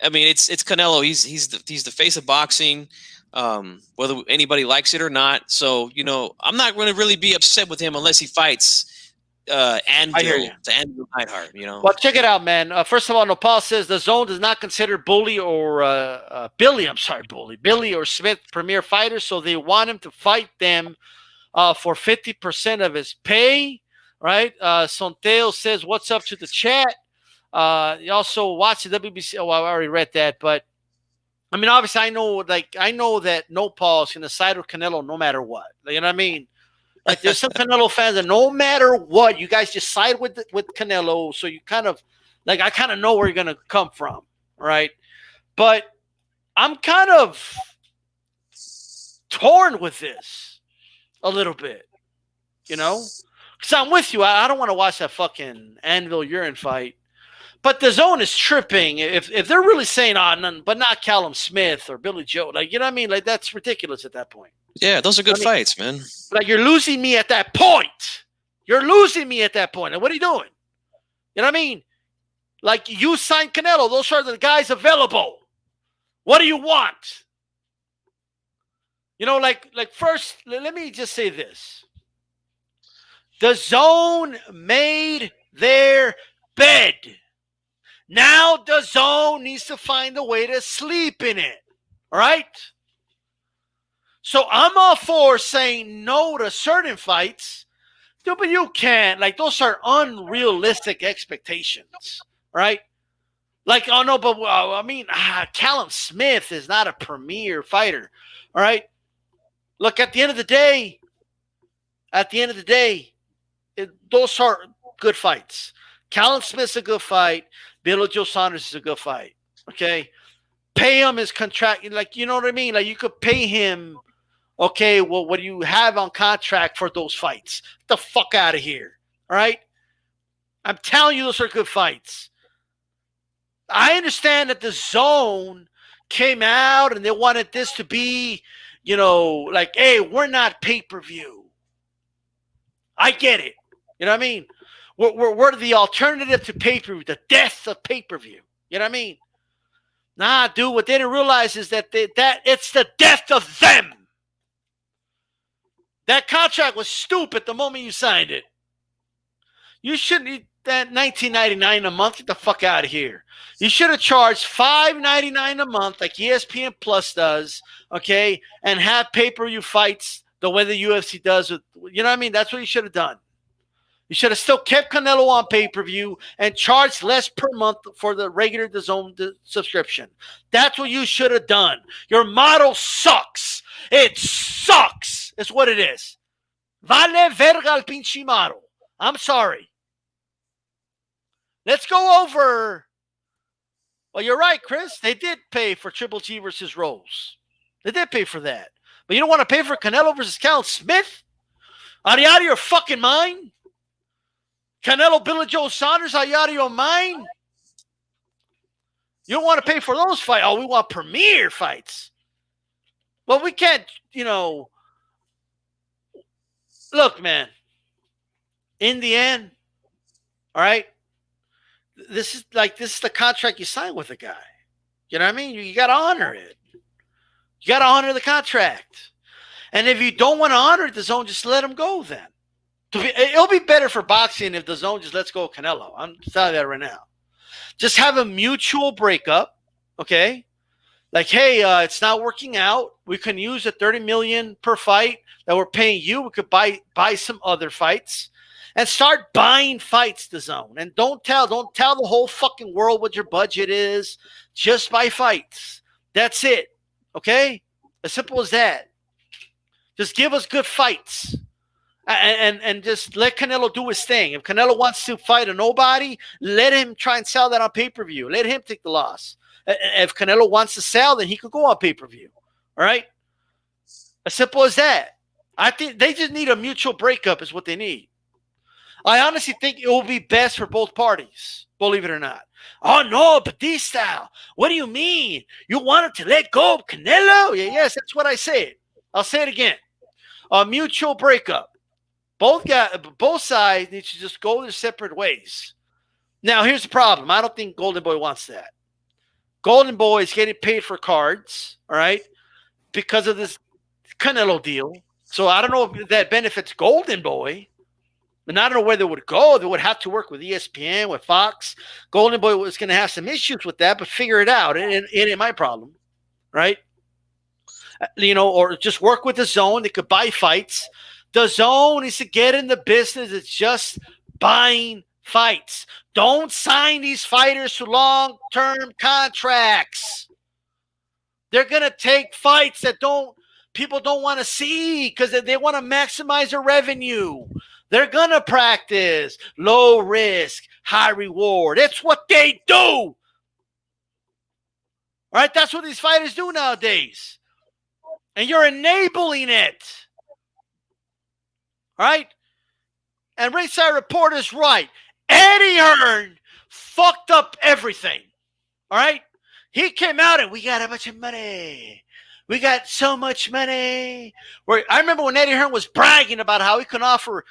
I mean, it's Canelo. He's the face of boxing, whether anybody likes it or not. So you know, I'm not going to really be upset with him unless he fights Anvil, the Anvil Neidhart. You know. Well, check it out, man. First of all, Nopal says the DAZN does not consider Bully or Billy. I'm sorry, Billy or Smith premier fighters, so they want him to fight them for 50% of his pay. Right? Sonteo says, "What's up to the chat?" You also watch the WBC. Oh, I already read that, but I mean, obviously, I know that Nopal is going to side with Canelo no matter what. You know what I mean? Like, there's some Canelo fans that no matter what, you guys just side with Canelo. So you kind of, like, I kind of know where you're going to come from, right? But I'm kind of torn with this a little bit, you know? Because I'm with you. I don't want to watch that fucking Anvil urine fight. But the DAZN is tripping. If they're really saying, none, but not Callum Smith or Billy Joe, like, you know what I mean? Like, that's ridiculous at that point. Yeah, those are good fights, man. Like, you're losing me at that point. You're losing me at that point. And what are you doing? You know what I mean? Like, you signed Canelo. Those are the guys available. What do you want? You know, like first, let me just say this. The DAZN made their bed. Now the DAZN needs to find a way to sleep in it. All right? So I'm all for saying no to certain fights. Dude, but you can't. Like, those are unrealistic expectations. Right? Like, oh, no, but I mean, Callum Smith is not a premier fighter. All right? Look, at the end of the day, those are good fights. Callum Smith's a good fight. Billy Joe Saunders is a good fight. Okay? Pay him his contract. Like, you know what I mean? Like, you could pay him, okay, well, what do you have on contract for those fights? Get the fuck out of here. All right? I'm telling you, those are good fights. I understand that the DAZN came out and they wanted this to be, you know, like, hey, we're not pay-per-view. I get it. You know what I mean? We're the alternative to pay-per-view, the death of pay-per-view. You know what I mean? Nah, dude, what they didn't realize is that it's the death of them. That contract was stupid the moment you signed it. You shouldn't eat that $19.99 a month. Get the fuck out of here. You should have charged $5.99 a month like ESPN Plus does, okay, and have pay-per-view fights the way the UFC does. You know what I mean? That's what you should have done. You should have still kept Canelo on pay-per-view and charged less per month for the regular DAZN subscription. That's what you should have done. Your model sucks. It sucks. It's what it is. Vale verga el pinche model. I'm sorry. Let's go over. Well, you're right, Chris. They did pay for Triple G versus Rose. They did pay for that. But you don't want to pay for Canelo versus Callum Smith? Are you out of your fucking mind? Canelo, Billy Joe Saunders, are you out of your mind? You don't want to pay for those fights. Oh, we want premier fights. Well, we can't, look, man. In the end, all right, this is the contract you sign with a guy. You know what I mean? You got to honor it. You got to honor the contract. And if you don't want to honor it, DAZN just let him go then. It'll be better for boxing if DAZN just lets go of Canelo. I'm telling you that right now. Just have a mutual breakup, okay? Like, hey, it's not working out. We can use the $30 million per fight that we're paying you. We could buy some other fights and start buying fights, DAZN. And don't tell the whole fucking world what your budget is. Just buy fights. That's it, okay? As simple as that. Just give us good fights. And just let Canelo do his thing. If Canelo wants to fight a nobody, let him try and sell that on pay-per-view. Let him take the loss. If Canelo wants to sell, then he could go on pay-per-view. All right? As simple as that. I think they just need a mutual breakup is what they need. I honestly think it will be best for both parties, believe it or not. Oh, no, Batista. What do you mean? You wanted to let go of Canelo? Yes, that's what I said. I'll say it again. A mutual breakup. Both sides need to just go their separate ways. Now, here's the problem. I don't think Goldenboy wants that. Goldenboy is getting paid for cards, all right, because of this Canelo deal. So I don't know if that benefits Goldenboy. And I don't know where they would go. They would have to work with ESPN, with Fox. Goldenboy was going to have some issues with that, but figure it out. It ain't my problem, right? Or just work with DAZN. They could buy fights. DAZN needs to get in the business. It's just buying fights. Don't sign these fighters to long-term contracts. They're going to take fights that people don't want to see because they want to maximize their revenue. They're going to practice low risk, high reward. It's what they do. All right, that's what these fighters do nowadays. And you're enabling it. All right? And Ringside Report is right. Eddie Hearn fucked up everything. All right? He came out and we got a bunch of money. We got so much money. I remember when Eddie Hearn was bragging about how he can offer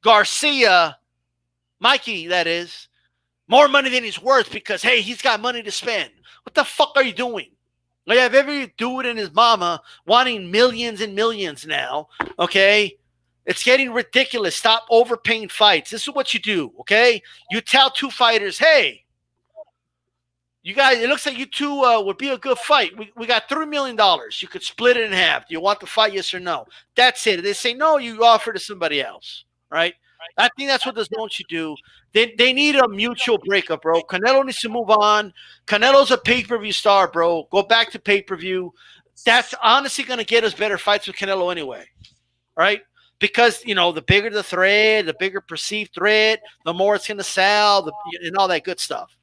Garcia, Mikey, that is, more money than he's worth because, hey, he's got money to spend. What the fuck are you doing? Like, I have every dude and his mama wanting millions and millions now, okay? It's getting ridiculous. Stop overpaying fights. This is what you do, okay? You tell two fighters, hey, you guys, it looks like you two would be a good fight. We got $3 million. You could split it in half. Do you want the fight, yes or no? That's it. If they say no, you offer to somebody else, right? I think that's what DAZN should do. They need a mutual breakup, bro. Canelo needs to move on. Canelo's a pay-per-view star, bro. Go back to pay-per-view. That's honestly going to get us better fights with Canelo anyway, right? Because, the bigger the threat, the bigger perceived threat, the more it's going to sell, and all that good stuff.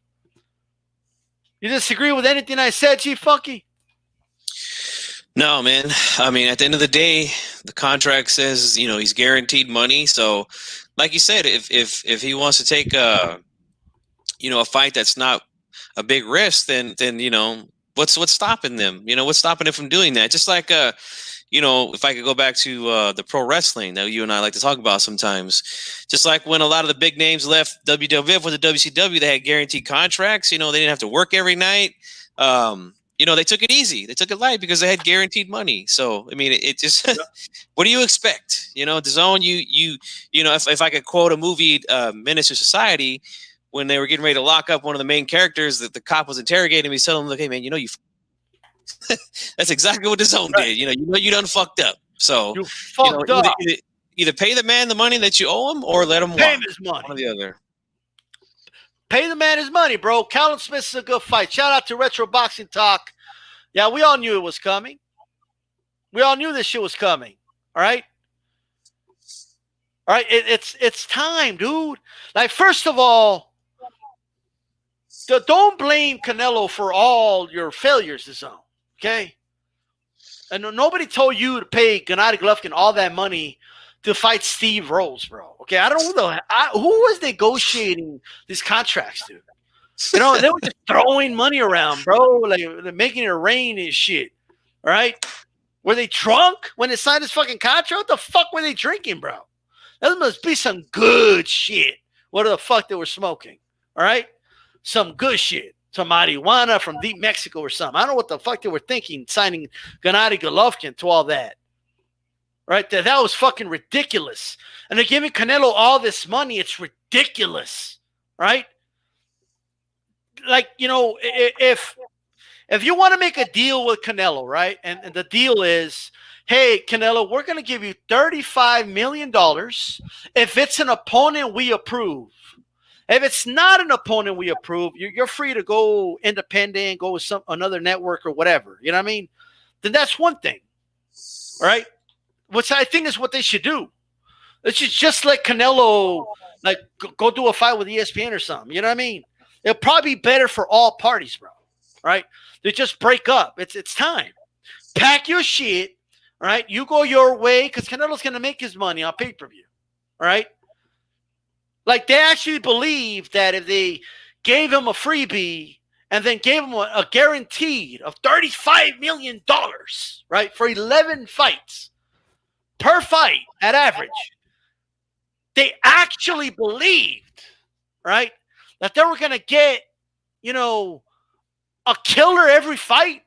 You disagree with anything I said, Chief Funky? No, man. I mean, at the end of the day, the contract says, he's guaranteed money. So, like you said, if he wants to take a fight that's not a big risk, then what's stopping them? What's stopping them from doing that? Just like if I could go back to the pro wrestling that you and I like to talk about sometimes, just like when a lot of the big names left WWF with the WCW, they had guaranteed contracts. They didn't have to work every night. They took it easy. They took it light because they had guaranteed money. So, I mean, it just, what do you expect? DAZN, if I could quote a movie, Menace to Society, when they were getting ready to lock up one of the main characters, that the cop was interrogating him, he's telling him, look, hey, man, that's exactly what DAZN did. You done fucked up. So, you fucked up. Either pay the man the money that you owe him or let him pay him his money. One or the other. Pay the man his money, bro. Callum Smith is a good fight. Shout out to Retro Boxing Talk. Yeah, we all knew it was coming. We all knew this shit was coming. All right? All right, it's time, dude. Like, first of all, don't blame Canelo for all your failures, DAZN. Okay? And nobody told you to pay Gennady Golovkin all that money to fight Steve Rose, bro. Okay, I don't know who was negotiating these contracts, dude. You know, they were just throwing money around, bro, like making it rain and shit. All right, were they drunk when they signed this fucking contract? What the fuck were they drinking, bro? That must be some good shit. What the fuck they were smoking? All right, some good shit. Some marijuana from deep Mexico or something. I don't know what the fuck they were thinking signing Gennady Golovkin to all that. Right? That was fucking ridiculous. And they're giving Canelo all this money. It's ridiculous. Right? Like, you know, if you want to make a deal with Canelo, right? And the deal is, hey, Canelo, we're going to give you $35 million if it's an opponent we approve. If it's not an opponent we approve, you're free to go independent, go with another network or whatever. You know what I mean? Then that's one thing. All right? Which I think is what they should do. They should just let Canelo like go do a fight with ESPN or something. You know what I mean? It'll probably be better for all parties, bro. Right? They just break up. It's time. Pack your shit. All right? You go your way because Canelo's going to make his money on pay-per-view. All right? Like, they actually believe that if they gave him a freebie and then gave him a guaranteed of $35 million, right, for 11 fights per fight at average, they actually believed, right, that they were going to get, you know, a killer every fight,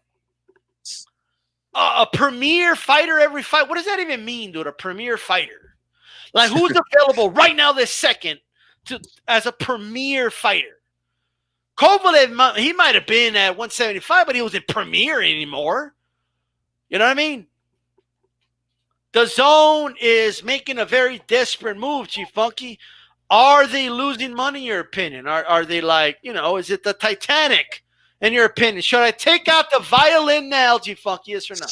a premier fighter every fight. What does that even mean, dude, a premier fighter? Like, who's available right now this second as a premier fighter? Kovalev, he might have been at 175, but he wasn't premier anymore. You know what I mean? DAZN is making a very desperate move, Chief Funky. Are they losing money, in your opinion? Are they like, you know, is it the Titanic, in your opinion? Should I take out the violin now, Chief Funky, yes or no?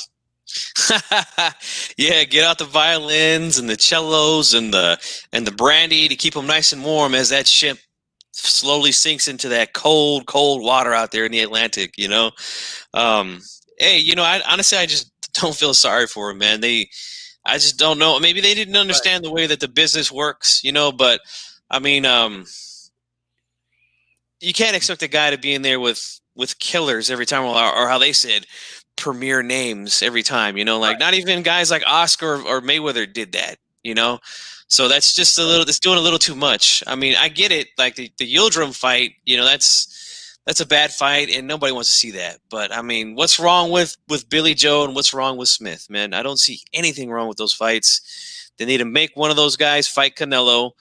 Yeah, get out the violins and the cellos and the brandy to keep them nice and warm as that ship slowly sinks into that cold water out there in the Atlantic. You know, hey, you know, I just don't feel sorry for them, man. I just don't know. Maybe they didn't understand the way that the business works, you know. But I mean, you can't expect a guy to be in there with killers every time, or how they said, premier names every time, you know, like not even guys like Oscar or Mayweather did that, you know. So that's just it's doing a little too much. I mean, I get it, like the Yildirim fight, you know, that's a bad fight and nobody wants to see that. But I mean, what's wrong with Billy Joe and what's wrong with Smith, man? I don't see anything wrong with those fights. They need to make one of those guys fight Canelo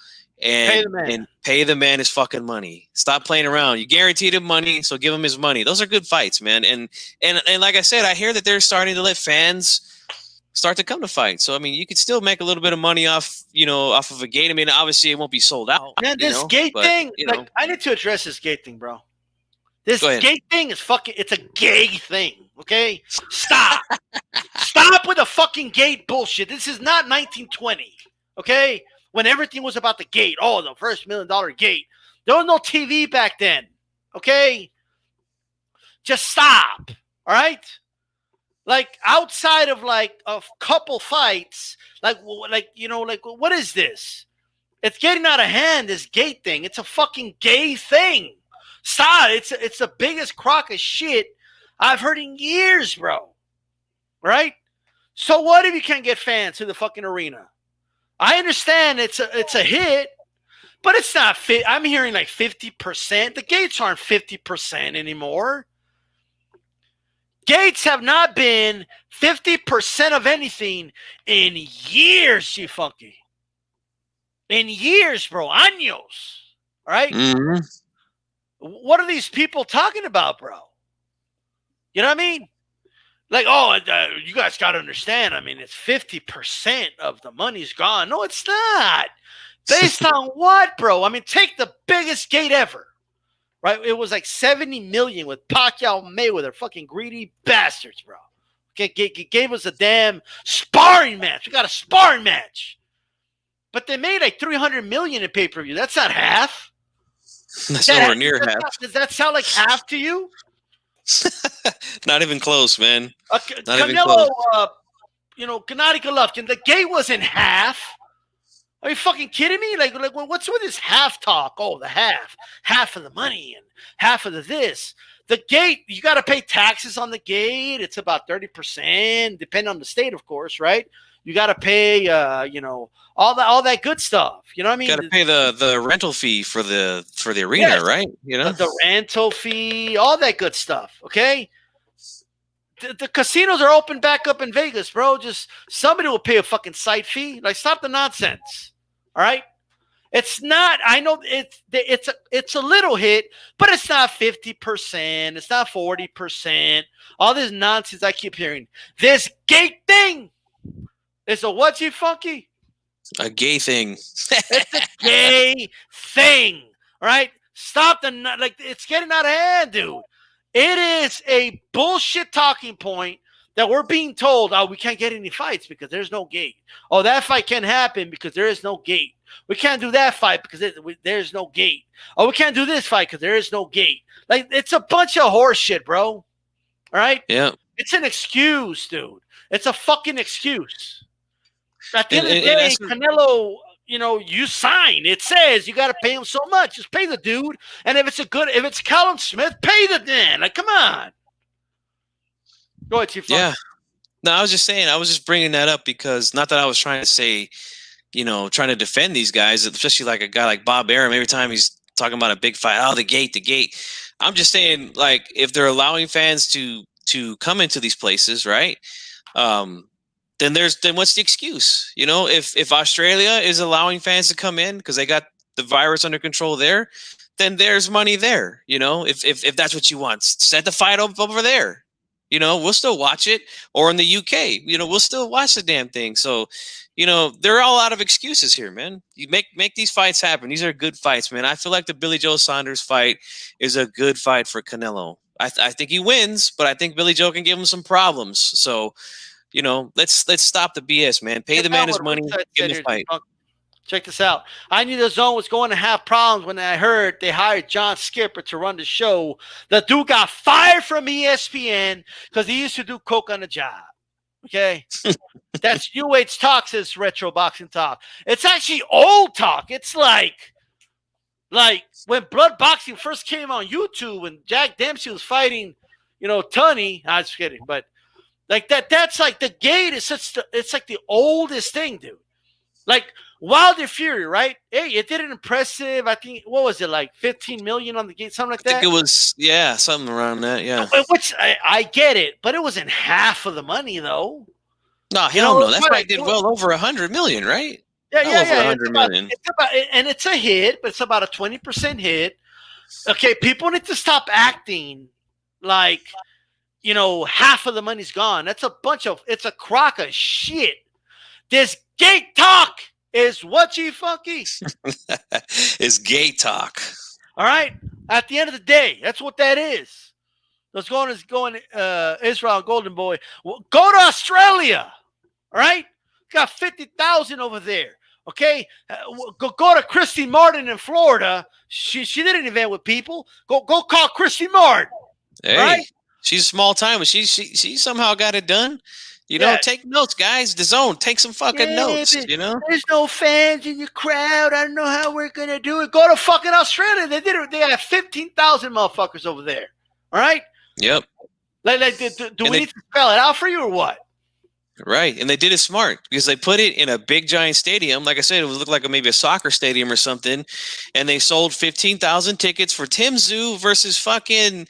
and pay the man his fucking money. Stop playing around. You guaranteed him money, so give him his money. Those are good fights, man. And like I said, I hear that they're starting to let fans start to come to fight. So I mean, you could still make a little bit of money off of a gate. I mean, obviously it won't be sold out. Man, this gate thing, like, I need to address this gate thing, bro. This gate thing is it's a gay thing. Okay, stop. Stop with the fucking gate bullshit. This is not 1920. Okay. When everything was about the gate. Oh, the first $1 million gate. There was no TV back then. Okay? Just stop. All right? Like, outside of, like, a couple fights, like, you know, like, what is this? It's getting out of hand, this gate thing. It's a fucking gay thing. Stop. It's the biggest crock of shit I've heard in years, bro. Right? So what if you can't get fans to the fucking arena? I understand it's a hit, but it's not fit. I'm hearing like 50%. The gates aren't 50% anymore. Gates have not been 50% of anything in years, Chief Funky. In years, bro. Años. All right? Mm-hmm. What are these people talking about, bro? You know what I mean? Like, oh, you guys got to understand. I mean, it's 50% of the money's gone. No, it's not. Based on what, bro? I mean, take the biggest gate ever, right? It was like 70 million with Pacquiao and Mayweather, fucking greedy bastards, bro. Okay, gave us a damn sparring match. We got a sparring match. But they made like 300 million in pay-per-view. That's not half. That's nowhere near half. Does that sound like half to you? Not even close, man. Not even Canelo, close. Gennady Golovkin, the gate was in half. Are you fucking kidding me? Like, what's with this half talk? Oh, the half of the money and half of the this. The gate, you got to pay taxes on the gate. It's about 30%, depending on the state, of course, right? You got to pay, all that good stuff. You know what I mean? Got to pay the rental fee for the arena, Yes. right? You know, the rental fee, all that good stuff. Okay. The casinos are open back up in Vegas, bro. Just somebody will pay a fucking site fee. Like, stop the nonsense. All right. It's not. I know it's a little hit, but it's not 50%. It's not 40%. All this nonsense I keep hearing. This gate thing is a what, you funky? a gay thing. It's a gay thing. All right. Stop it's getting out of hand, dude. It is a bullshit talking point that we're being told, oh, we can't get any fights because there's no gate. Oh, that fight can't happen because there is no gate. We can't do that fight because there's no gate. Oh, we can't do this fight because there is no gate. Like, it's a bunch of horse shit, bro. All right? Yeah. It's an excuse, dude. It's a fucking excuse. At the end of the day, Canelo, you sign. It says you got to pay him so much. Just pay the dude. And if it's Callum Smith, pay the man. Like, come on. Go ahead, Chief. Yeah. No, I was just saying, I was just bringing that up because not that I was trying to say, trying to defend these guys, especially like a guy like Bob Arum. Every time he's talking about a big fight, oh, the gate. I'm just saying, like, if they're allowing fans to come into these places, right? Then what's the excuse? If Australia is allowing fans to come in because they got the virus under control there, then there's money there. If that's what you want, set the fight up over there. We'll still watch it. Or in the UK, we'll still watch the damn thing. So, there are all out of excuses here, man. You make these fights happen. These are good fights, man. I feel like the Billy Joe Saunders fight is a good fight for Canelo. I think he wins, but I think Billy Joe can give him some problems. So, let's stop the BS, man. Pay the man his money in the fight. Check this out. I knew the Zone was going to have problems when I heard they hired John Skipper to run the show. The dude got fired from ESPN because he used to do coke on the job. Okay? That's New Age talk, says Retro Boxing Talk. It's actually old talk. It's like when Blood Boxing first came on YouTube and Jack Dempsey was fighting, Tunney. I was kidding. But like that's like the gate is it's like the oldest thing, dude. Like Wilder Fury, right? Hey, it did an impressive, I think, what was it, like 15 million on the gate, something like that? I think it was, something around that, yeah. Which I get it, but it wasn't half of the money, though. No, hell no. That fight did well over 100 million, right? Yeah. Over 100 million. And it's a hit, but it's about a 20% hit. Okay, people need to stop acting like, half of the money's gone. It's a crock of shit. This gate talk is what, you funky? It's gay talk. All right. At the end of the day, that's what that is. Let's go Israel and Goldenboy. Well, go to Australia. All right. Got 50,000 over there. Okay. Go to Christy Martin in Florida. She did an event with people. Go call Christy Martin. Hey, right? She's small time, but she somehow got it done. Take notes, guys. DAZN, take some fucking notes. There's no fans in your crowd. I don't know how we're gonna do it. Go to fucking Australia. They did it. They have 15,000 motherfuckers over there. All right. Yep. Do we need to spell it out for you or what? Right, and they did it smart because they put it in a big giant stadium. Like I said, it would look like maybe a soccer stadium or something, and they sold 15,000 tickets for Tim Tszyu versus fucking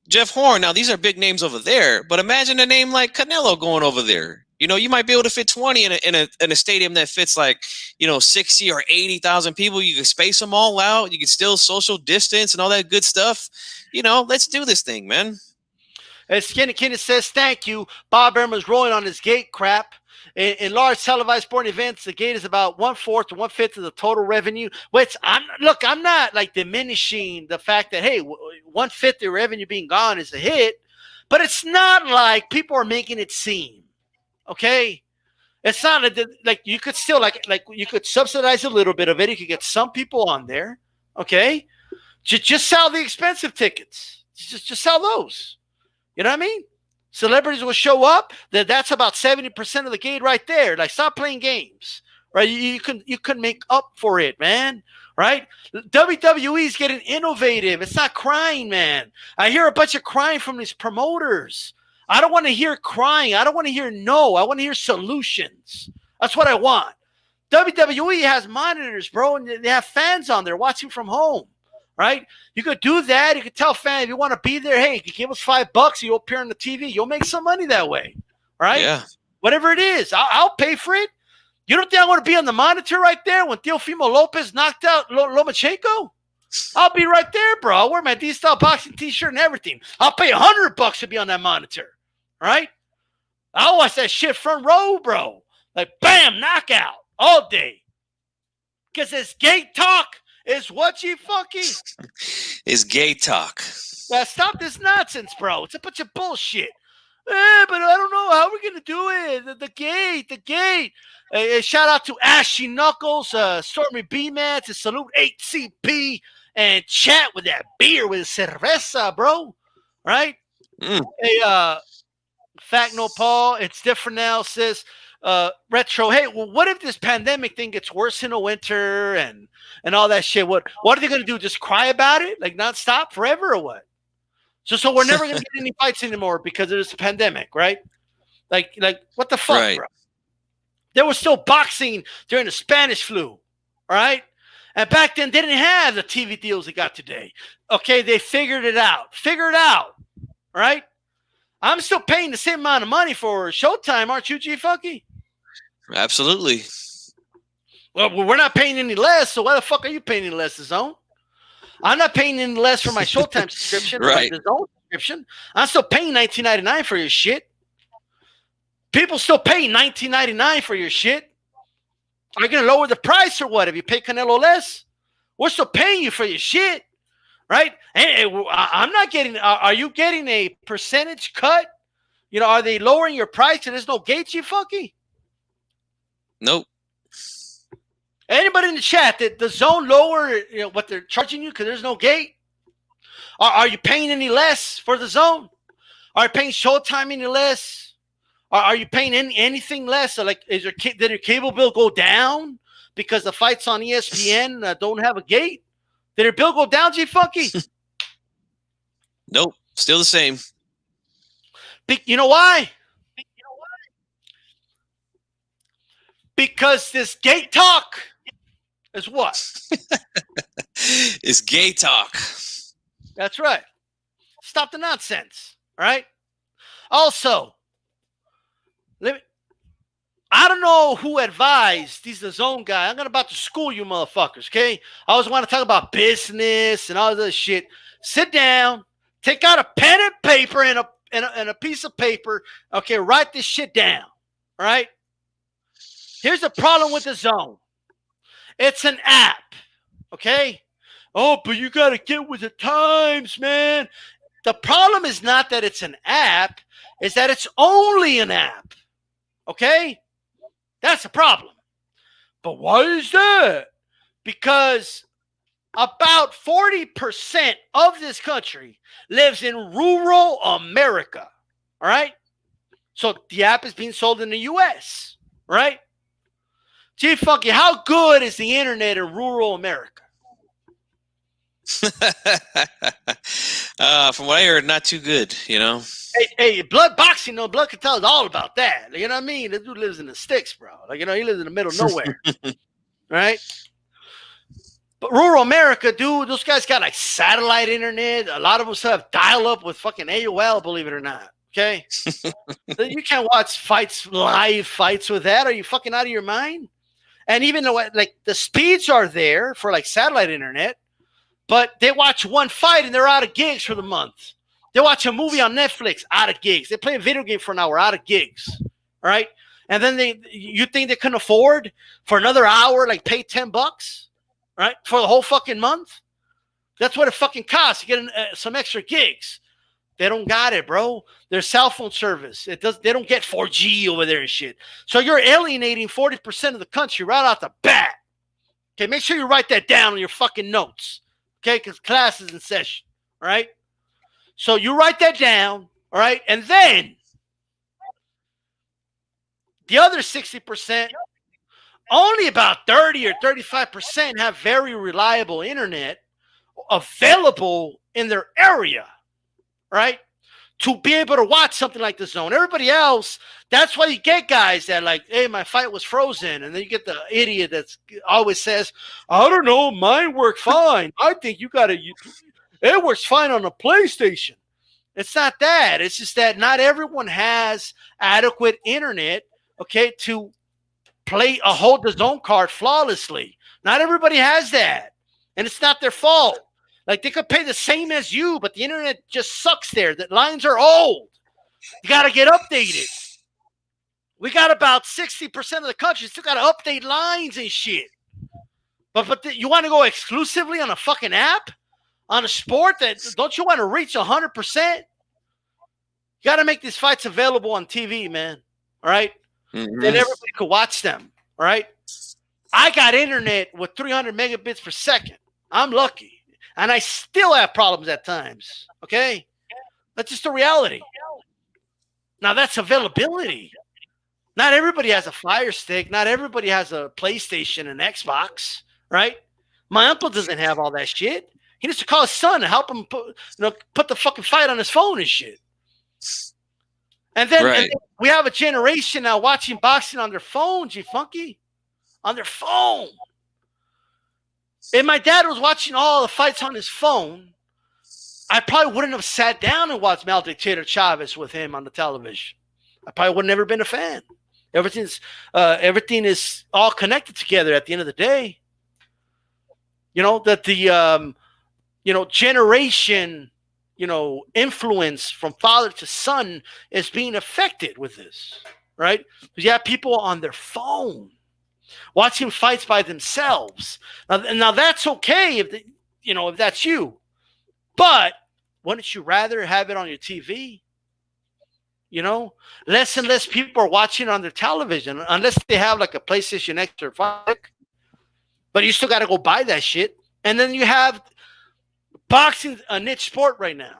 Jeff Horn. Now these are big names over there, but imagine a name like Canelo going over there. You might be able to fit 20 in a stadium that fits like 60 or 80,000 people. You can space them all out. You can still social distance and all that good stuff. Let's do this thing, man. As Skinny Kinney says, thank you. Bob Arum is rolling on his gate crap. In large televised sporting events, the gate is about 1/4 to 1/5 of the total revenue. Which I'm not like diminishing the fact that, hey, 1/5 of the revenue being gone is a hit, but it's not like people are making it seem. Okay, it's not like you could still like you could subsidize a little bit of it. You could get some people on there. Okay, just sell the expensive tickets. Just sell those. You know what I mean? Celebrities will show up. That's about 70% of the gate right there. Like, stop playing games, right? You can make up for it, man. Right? WWE is getting innovative. It's not crying, man. I hear a bunch of crying from these promoters. I don't want to hear crying. I don't want to hear no. I want to hear solutions. That's what I want. WWE has monitors, bro, and they have fans on there watching from home. Right? You could do that. You could tell fans if you want to be there, hey, you give us $5, you'll appear on the TV. You'll make some money that way. Right? Yeah. Whatever it is, I'll pay for it. You don't think I want to be on the monitor right there when Teofimo Lopez knocked out Lomachenko? I'll be right there, bro. I'll wear my D-Style boxing t-shirt and everything. I'll pay $100 to be on that monitor. Right? I'll watch that shit front row, bro. Like, bam, knockout all day. Because this gate talk is what you fucking It's gay talk. stop this nonsense, bro. It's a bunch of bullshit. But I don't know how we're gonna do it. The gate. Shout out to Ashy Knuckles, Stormy B-Man, to salute HCP and chat with that beer with cerveza, bro. Right? Hey, Fact No Paul, it's different now, sis. Retro, hey, well, what if this pandemic thing gets worse in the winter and all that shit? What are they gonna do? Just cry about it, like nonstop forever, or what? So we're never gonna get any fights anymore because of this pandemic, right? Like what the fuck, Right. bro? There was still boxing during the Spanish flu, all right? And back then they didn't have the TV deals they got today. Okay, they figured it out. Right? I'm still paying the same amount of money for Showtime, aren't you, G-Funky? Absolutely. Well, we're not paying any less, so why the fuck are you paying any less, DAZN? I'm not paying any less for my Showtime subscription or my Right. DAZN subscription. I'm still paying $19.99 for your shit. People still pay $19.99 for your shit. Are you going to lower the price or what if you pay Canelo less? We're still paying you for your shit, right? And I'm not getting – are you getting a percentage cut? You know, are they lowering your price and there's no gate, you funky? Nope. Anybody in the chat that the zone lower, you know, what they're charging you because there's no gate? Are you paying any less for the zone? Are you paying Showtime any less? Are you paying anything less? So like, did your cable bill go down because the fights on ESPN don't have a gate? Did your bill go down, G Funky? Nope. Still the same. You know why? Because this gate talk is what? It's gay talk. That's right. Stop the nonsense. All right. Also, I don't know who advised these DAZN guy. I'm about to school you motherfuckers, okay? I always want to talk about business and all this shit. Sit down, take out a pen and paper and a piece of paper. Okay, write this shit down. All right? Here's the problem with DAZN. It's an app, okay? Oh, but you got to get with the times, man. The problem is not that it's an app, it's that it's only an app. Okay? That's the problem. But why is that? Because about 40% of this country lives in rural America. All right? So the app is being sold in the U.S. Right? Gee, funky, how good is the internet in rural America? From what I heard, not too good, you know. Hey, blood boxing, no, Blood Cartel is all about that. You know what I mean? This dude lives in the sticks, bro. Like, you know, he lives in the middle of nowhere. Right? But rural America, dude, those guys got like satellite internet. A lot of them still have dial-up with fucking AOL, believe it or not. Okay? You can't watch live fights with that. Are you fucking out of your mind? And even though, like, the speeds are there for like satellite internet, but they watch one fight and they're out of gigs for the month. They watch a movie on Netflix, out of gigs. They play a video game for an hour, out of gigs. All right? And then you think they can afford for another hour, like pay $10, right? For the whole fucking month? That's what it fucking costs. You get some extra gigs. They don't got it, bro. Their cell phone service. They don't get 4G over there and shit. So you're alienating 40% of the country right out the bat. Okay, make sure you write that down on your fucking notes. Okay, because class is in session. All right? So you write that down, all right? And then the other 60%, only about 30 or 35% have very reliable internet available in their area, right? To be able to watch something like the Zone. Everybody else, that's why you get guys that like, hey, my fight was frozen. And then you get the idiot that always says, I don't know, mine worked fine. I think it works fine on the PlayStation. It's not that. It's just that not everyone has adequate internet, okay, to play hold the Zone card flawlessly. Not everybody has that. And it's not their fault. Like, they could pay the same as you, but the internet just sucks there. The lines are old. You got to get updated. We got about 60% of the country still got to update lines and shit. But you want to go exclusively on a fucking app? On a sport that, don't you want to reach 100%? You got to make these fights available on TV, man. All right? Mm-hmm. Then everybody could watch them. All right? I got internet with 300 megabits per second. I'm lucky. And I still have problems at times, okay? That's just the reality. Now, that's availability. Not everybody has a Fire Stick. Not everybody has a PlayStation and Xbox, right? My uncle doesn't have all that shit. He needs to call his son to help him put the fucking fight on his phone and shit. And then we have a generation now watching boxing on their phone, G-Funky. On their phone. If my dad was watching all the fights on his phone, I probably wouldn't have sat down and watched Mal Dictator Chavez with him on the television. I probably would have never been a fan. Everything is all connected together at the end of the day. You know, that the generation, influence from father to son is being affected with this, right? Because you have people on their phone watching fights by themselves. Now that's okay if that's you. But wouldn't you rather have it on your TV? Less and less people are watching on their television unless they have like a PlayStation X or 5. But you still got to go buy that shit. And then you have boxing, a niche sport right now.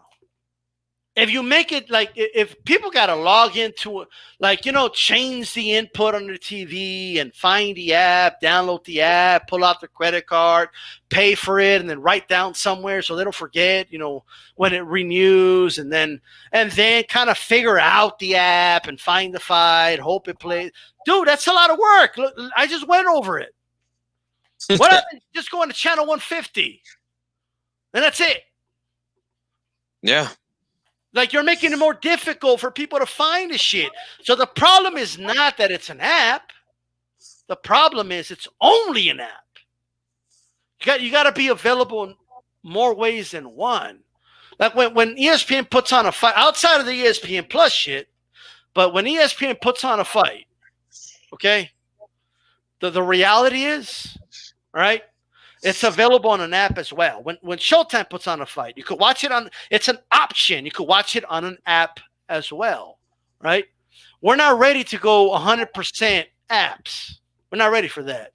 If you make it like, if people got to log into, change the input on their TV and find the app, download the app, pull out their credit card, pay for it, and then write down somewhere so they don't forget, when it renews, and then kind of figure out the app and find the fight, hope it plays. Dude, that's a lot of work. Look, I just went over it. What happened? Just going to channel 150, and that's it. Yeah. Like, you're making it more difficult for people to find the shit. So the problem is not that it's an app. The problem is it's only an app. You got to be available in more ways than one. Like when ESPN puts on a fight, outside of the ESPN Plus shit, but when ESPN puts on a fight, okay, the reality is, right, it's available on an app as well. When Showtime puts on a fight, you could watch it on, it's an option. You could watch it on an app as well, right? We're not ready to go 100% apps. We're not ready for that.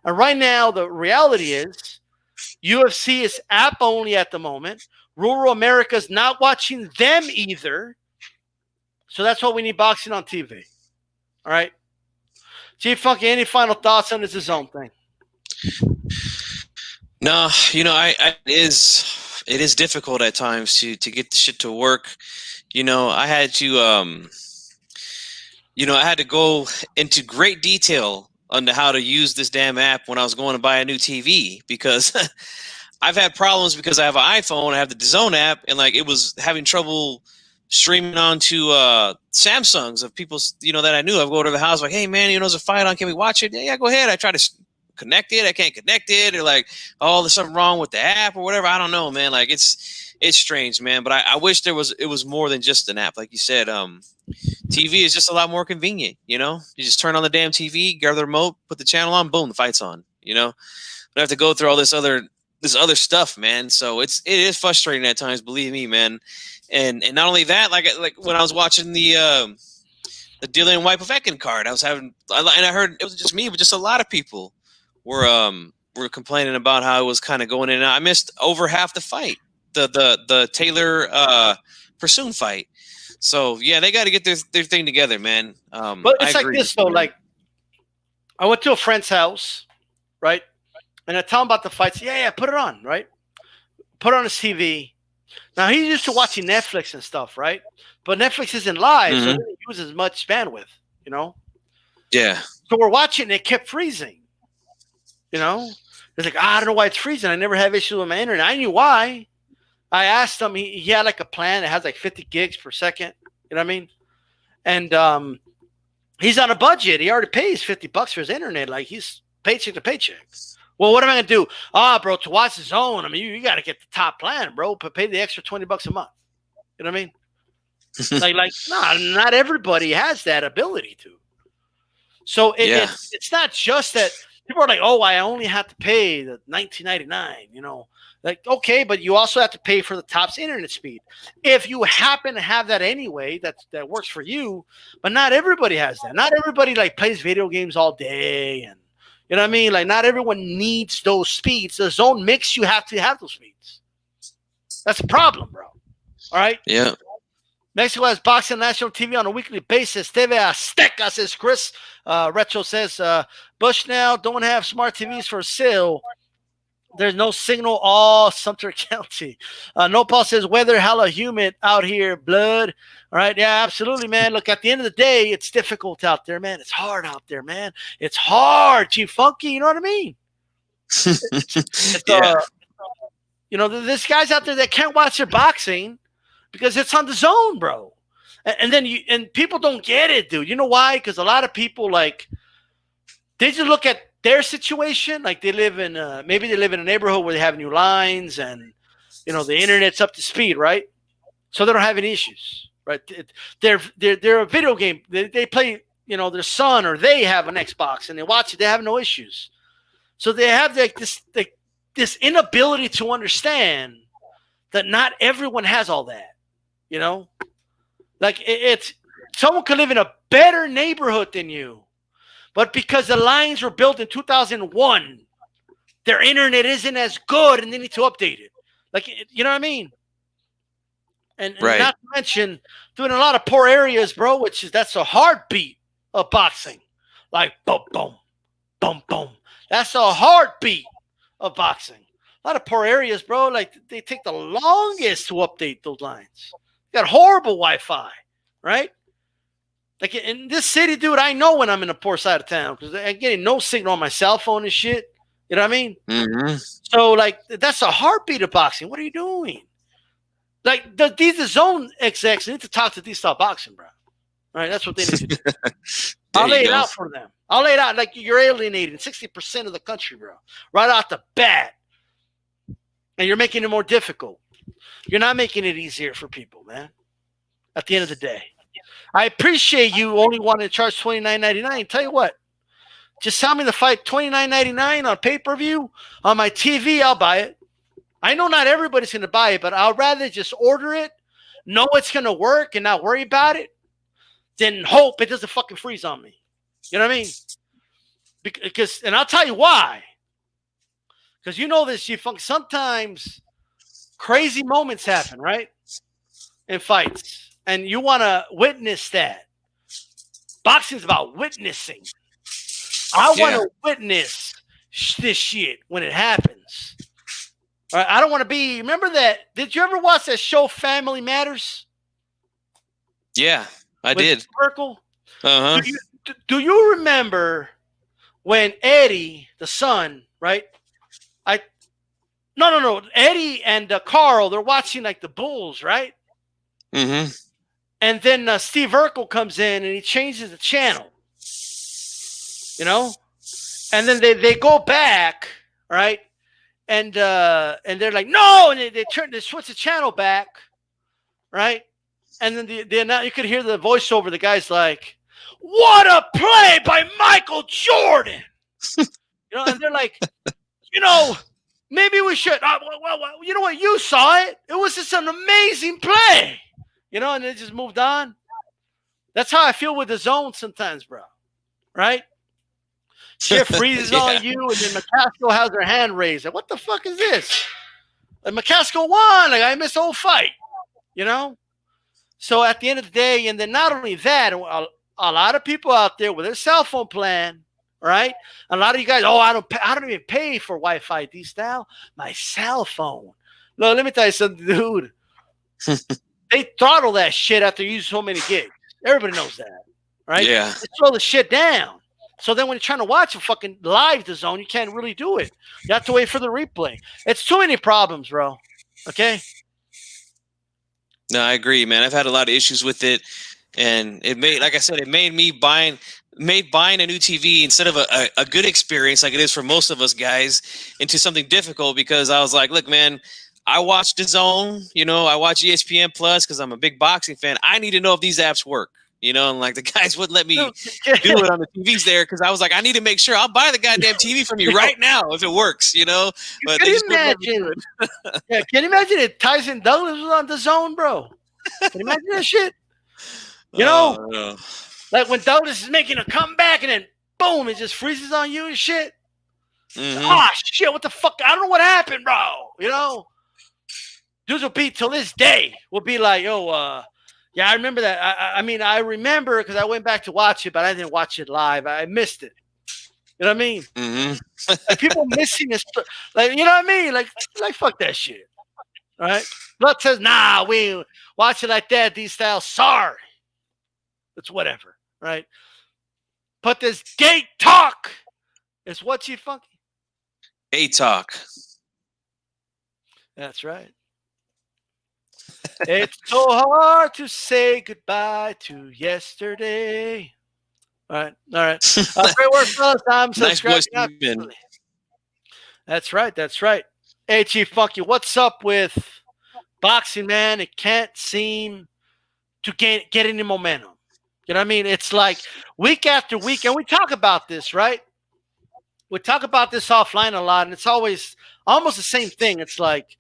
And right now, the reality is UFC is app only at the moment. Rural America's not watching them either. So that's why we need boxing on TV. All right? G-Funky, any final thoughts on this DAZN thing? No, it is difficult at times to get the shit to work. I had to, I had to go into great detail on how to use this damn app when I was going to buy a new TV, because I've had problems because I have an iPhone, I have the DAZN app, and it was having trouble streaming onto Samsungs of people, that I knew. I'd go to the house like, hey man, there's a fight on, can we watch it? Yeah, go ahead. I try to connect it, I can't connect it, or there's something wrong with the app or whatever. I don't know, man. It's strange, man. But I wish it was more than just an app. Like you said, TV is just a lot more convenient. You just turn on the damn TV, grab the remote, put the channel on, boom, the fight's on. Don't have to go through all this other stuff, man. So it is frustrating at times, believe me, man. And not only that, like when I was watching the Dillian White Povetkin card, I heard it wasn't just me, but just a lot of people were complaining about how it was kind of going in and out. I missed over half the fight, the Taylor Pursoon fight. So yeah, they got to get their thing together, man. But it's like this though. Like, I went to a friend's house, right, and I tell him about the fights. Yeah, put it on, right? Put it on his TV. Now he's used to watching Netflix and stuff, right? But Netflix isn't live, so it doesn't use as much bandwidth, you know. Yeah. So we're watching, and it kept freezing. You know, it's like, I don't know why it's freezing. I never have issues with my internet. I knew why. I asked him. He had like a plan that has like 50 gigs per second. You know what I mean? And he's on a budget. He already pays $50 for his internet. Like, he's paycheck to paycheck. Well, what am I gonna do? Bro, to watch the zone, I mean, you got to get the top plan, bro. But pay the extra $20 a month. You know what I mean? like, not everybody has that ability to. So it's not just that people are like, oh, I only have to pay the $19.99. You know, like, okay, but you also have to pay for the top's internet speed. If you happen to have that anyway, that works for you. But not everybody has that. Not everybody like plays video games all day, and you know what I mean. Like, not everyone needs those speeds. The zone mix, you have to have those speeds. That's a problem, bro. All right. Yeah. Mexico has boxing on national TV on a weekly basis. TV Azteca, says Chris. Retro says, Bushnell don't have smart TVs for sale. There's no signal all Sumter County. Nopal says, weather hella humid out here, blood. All right, yeah, absolutely, man. Look, at the end of the day, it's difficult out there, man. It's hard out there, man. It's hard, G-Funky, you know what I mean? You know, there's guys out there that can't watch their boxing because it's on the zone, bro. And then people don't get it, dude. You know why? Because a lot of people, like, they just look at their situation. Like, they live in maybe they live in a neighborhood where they have new lines and, you know, the internet's up to speed, right? So they don't have any issues, right? They're a video game. They play, you know, their son or they have an Xbox and they watch it. They have no issues. So they have like this inability to understand that not everyone has all that. You know, like it's someone could live in a better neighborhood than you, but because the lines were built in 2001, their internet isn't as good and they need to update it. Like, you know what I mean? And not to mention doing a lot of poor areas, bro, that's a heartbeat of boxing. Like, boom, boom, boom, boom. That's a heartbeat of boxing. A lot of poor areas, bro. Like, they take the longest to update those lines. Got horrible Wi-Fi, right? Like, in this city, dude, I know when I'm in a poor side of town because I'm getting no signal on my cell phone and shit. You know what I mean? Mm-hmm. So, like, that's a heartbeat of boxing. What are you doing? Like, these zone execs need to talk to these style boxing, bro. All right, that's what they need to do. I'll lay it out for them. I'll lay it out like you're alienating 60% of the country, bro, right off the bat. And you're making it more difficult. You're not making it easier for people, man. At the end of the day, I appreciate you only wanting to charge $29.99. Tell you what, just tell me to fight $29.99 on pay-per-view on my TV. I'll buy it. I know not everybody's going to buy it, but I'll rather just order it, know it's going to work, and not worry about it, than hope it doesn't fucking freeze on me. You know what I mean? Because, and I'll tell you why. Because you know this, sometimes crazy moments happen, right? In fights. And you want to witness that. Boxing's about witnessing. I want to witness this shit when it happens. All right, I don't want to be. Remember that? Did you ever watch that show Family Matters? Yeah, I did. Circle. Uh-huh. Do you remember when Eddie, the son, right? No. Eddie and Carl, they're watching like the Bulls, right? Mm-hmm. And then Steve Urkel comes in and he changes the channel. You know? And then they go back, right? And they're like, no, and they switch the channel back, right? And then now you could hear the voiceover. The guy's like, "What a play by Michael Jordan!" You know, and they're like, you know, maybe we should. Well, you know what? You saw it. It was just an amazing play. You know, and they just moved on. That's how I feel with the zone sometimes, bro. Right? Shit freezes on you, and then McCaskill has her hand raised. Like, what the fuck is this? Like McCaskill won. Like I missed the whole fight, you know. So at the end of the day, and then not only that, a lot of people out there with their cell phone plan, right? A lot of you guys, I don't even pay for Wi-Fi D-Style. My cell phone. Look, let me tell you something, dude. They throttle that shit after you use so many gigs. Everybody knows that, right? Yeah. They slow the shit down. So then when you're trying to watch a fucking live DAZN, you can't really do it. You have to wait for the replay. It's too many problems, bro. Okay? No, I agree, man. I've had a lot of issues with it. And it made, like I said, it made me buying a new TV instead of a good experience like it is for most of us guys into something difficult, because I was like, look, man, I watch DAZN, you know, I watch ESPN Plus because I'm a big boxing fan. I need to know if these apps work, you know, and like the guys wouldn't let me do it on the TVs there because I was like, I need to make sure. I'll buy the goddamn TV from you right now if it works, you know. But can you imagine? Yeah, can you imagine if Tyson Douglas was on DAZN, bro? Can you imagine that shit? You know, no. Like when Douglas is making a comeback and then boom, it just freezes on you and shit. Mm-hmm. Oh shit, what the fuck? I don't know what happened, bro. You know, dudes will be till this day. Will be like, yo, yeah, I remember that. I mean, I remember because I went back to watch it, but I didn't watch it live. I missed it. You know what I mean? Mm-hmm. Like people missing this, like you know what I mean? Like fuck that shit. All right. Blood says, nah, we watch it like that. These styles, sorry. It's whatever, right? But this gate talk is what you funky. Gate talk. That's right. It's so hard to say goodbye to yesterday. All right. Great work, fellas. I'm Nice voice, subscribing. That's right. Hey, Chief Funky, what's up with boxing, man? It can't seem to get any momentum. You know what I mean? It's like week after week, and we talk about this, right? We talk about this offline a lot, and it's always almost the same thing. It's like,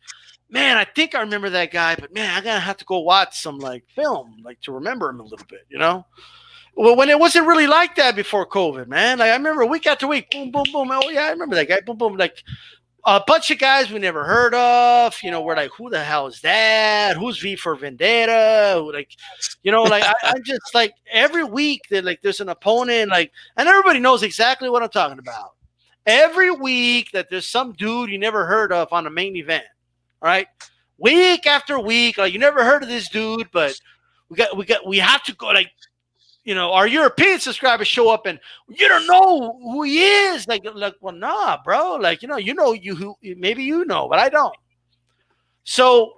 man, I think I remember that guy, but man, I'm gonna have to go watch some like film, like to remember him a little bit, you know? Well, when it wasn't really like that before COVID, man. Like I remember week after week, boom, boom, boom. Oh yeah, I remember that guy, boom, boom. Like a bunch of guys we never heard of, you know, we're like, who the hell is that? Who's V for Vendetta? Who, like, you know, like I'm just like every week that like there's an opponent, like, and everybody knows exactly what I'm talking about. Every week that there's some dude you never heard of on a main event, all right? Week after week, like you never heard of this dude, but we have to go, like, you know, our European subscribers show up and you don't know who he is. Like, well, nah, bro. Like, who maybe you know, but I don't. So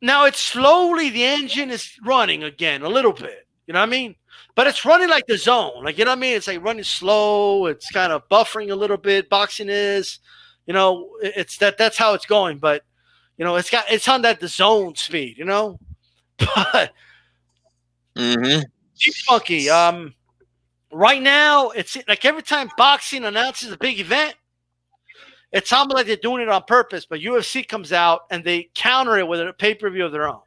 now it's slowly the engine is running again a little bit. You know what I mean? But it's running like DAZN. Like, you know what I mean? It's like running slow. It's kind of buffering a little bit. Boxing is, you know, that's how it's going. But, you know, it's on that DAZN speed, you know? But Mm-hmm. Funky. Right now, it's like every time boxing announces a big event, it's almost like they're doing it on purpose. But UFC comes out and they counter it with a pay-per-view of their own,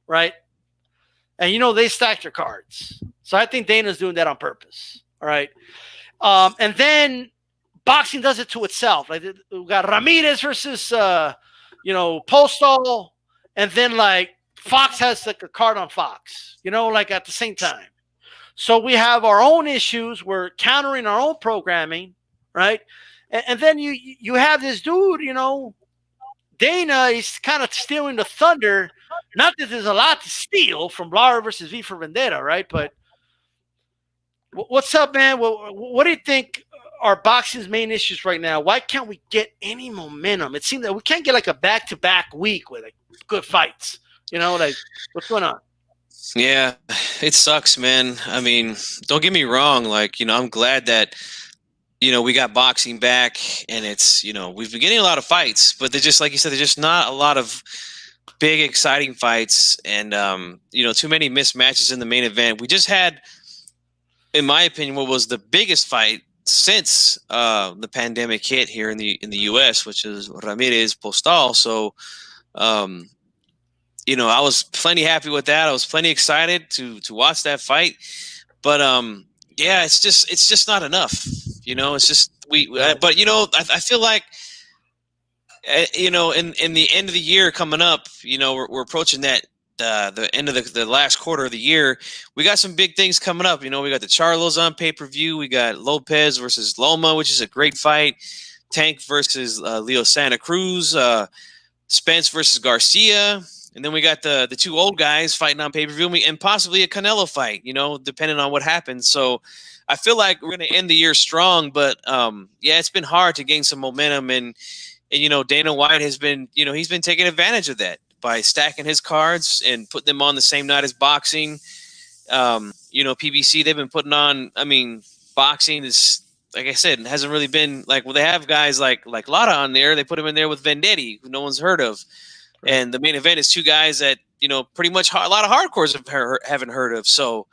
right? And you know they stack their cards. So I think Dana's doing that on purpose. All right. And then boxing does it to itself. Like we got Ramirez versus Postal, and then like Fox has like a card on Fox, you know, like at the same time. So we have our own issues. We're countering our own programming, right? And then you have this dude, you know, Dana is kind of stealing the thunder. Not that there's a lot to steal from Lara versus V for Vendetta, right? But what's up, man? What do you think are boxing's main issues right now? Why can't we get any momentum? It seems that we can't get like a back-to-back week with like good fights. You know, like what's going on? Yeah, it sucks, man. I mean, don't get me wrong. Like, you know, I'm glad that, you know, we got boxing back and it's, you know, we've been getting a lot of fights, but they're just, like you said, they're just not a lot of big, exciting fights. And, you know, too many mismatches in the main event. We just had, in my opinion, what was the biggest fight since the pandemic hit here in the U.S., which is Ramirez Postal. So, you know, I was plenty happy with that. I was plenty excited to watch that fight, but yeah, it's just not enough. You know, it's just but you know, I feel like you know, in the end of the year coming up, you know, we're approaching that the end of the last quarter of the year. We got some big things coming up. You know, we got the Charlos on pay-per-view. We got Lopez versus Loma, which is a great fight. Tank versus Leo Santa Cruz. Spence versus Garcia. And then we got the two old guys fighting on pay-per-view, and possibly a Canelo fight, you know, depending on what happens. So I feel like we're going to end the year strong, but yeah, it's been hard to gain some momentum. And, you know, Dana White has been, you know, he's been taking advantage of that by stacking his cards and putting them on the same night as boxing. You know, PBC, they've been putting on, I mean, boxing is, like I said, it hasn't really been like, well, they have guys like Lara on there. They put him in there with Vendetti, who no one's heard of. Right. And the main event is two guys that, you know, pretty much a lot of hardcores haven't heard of. So,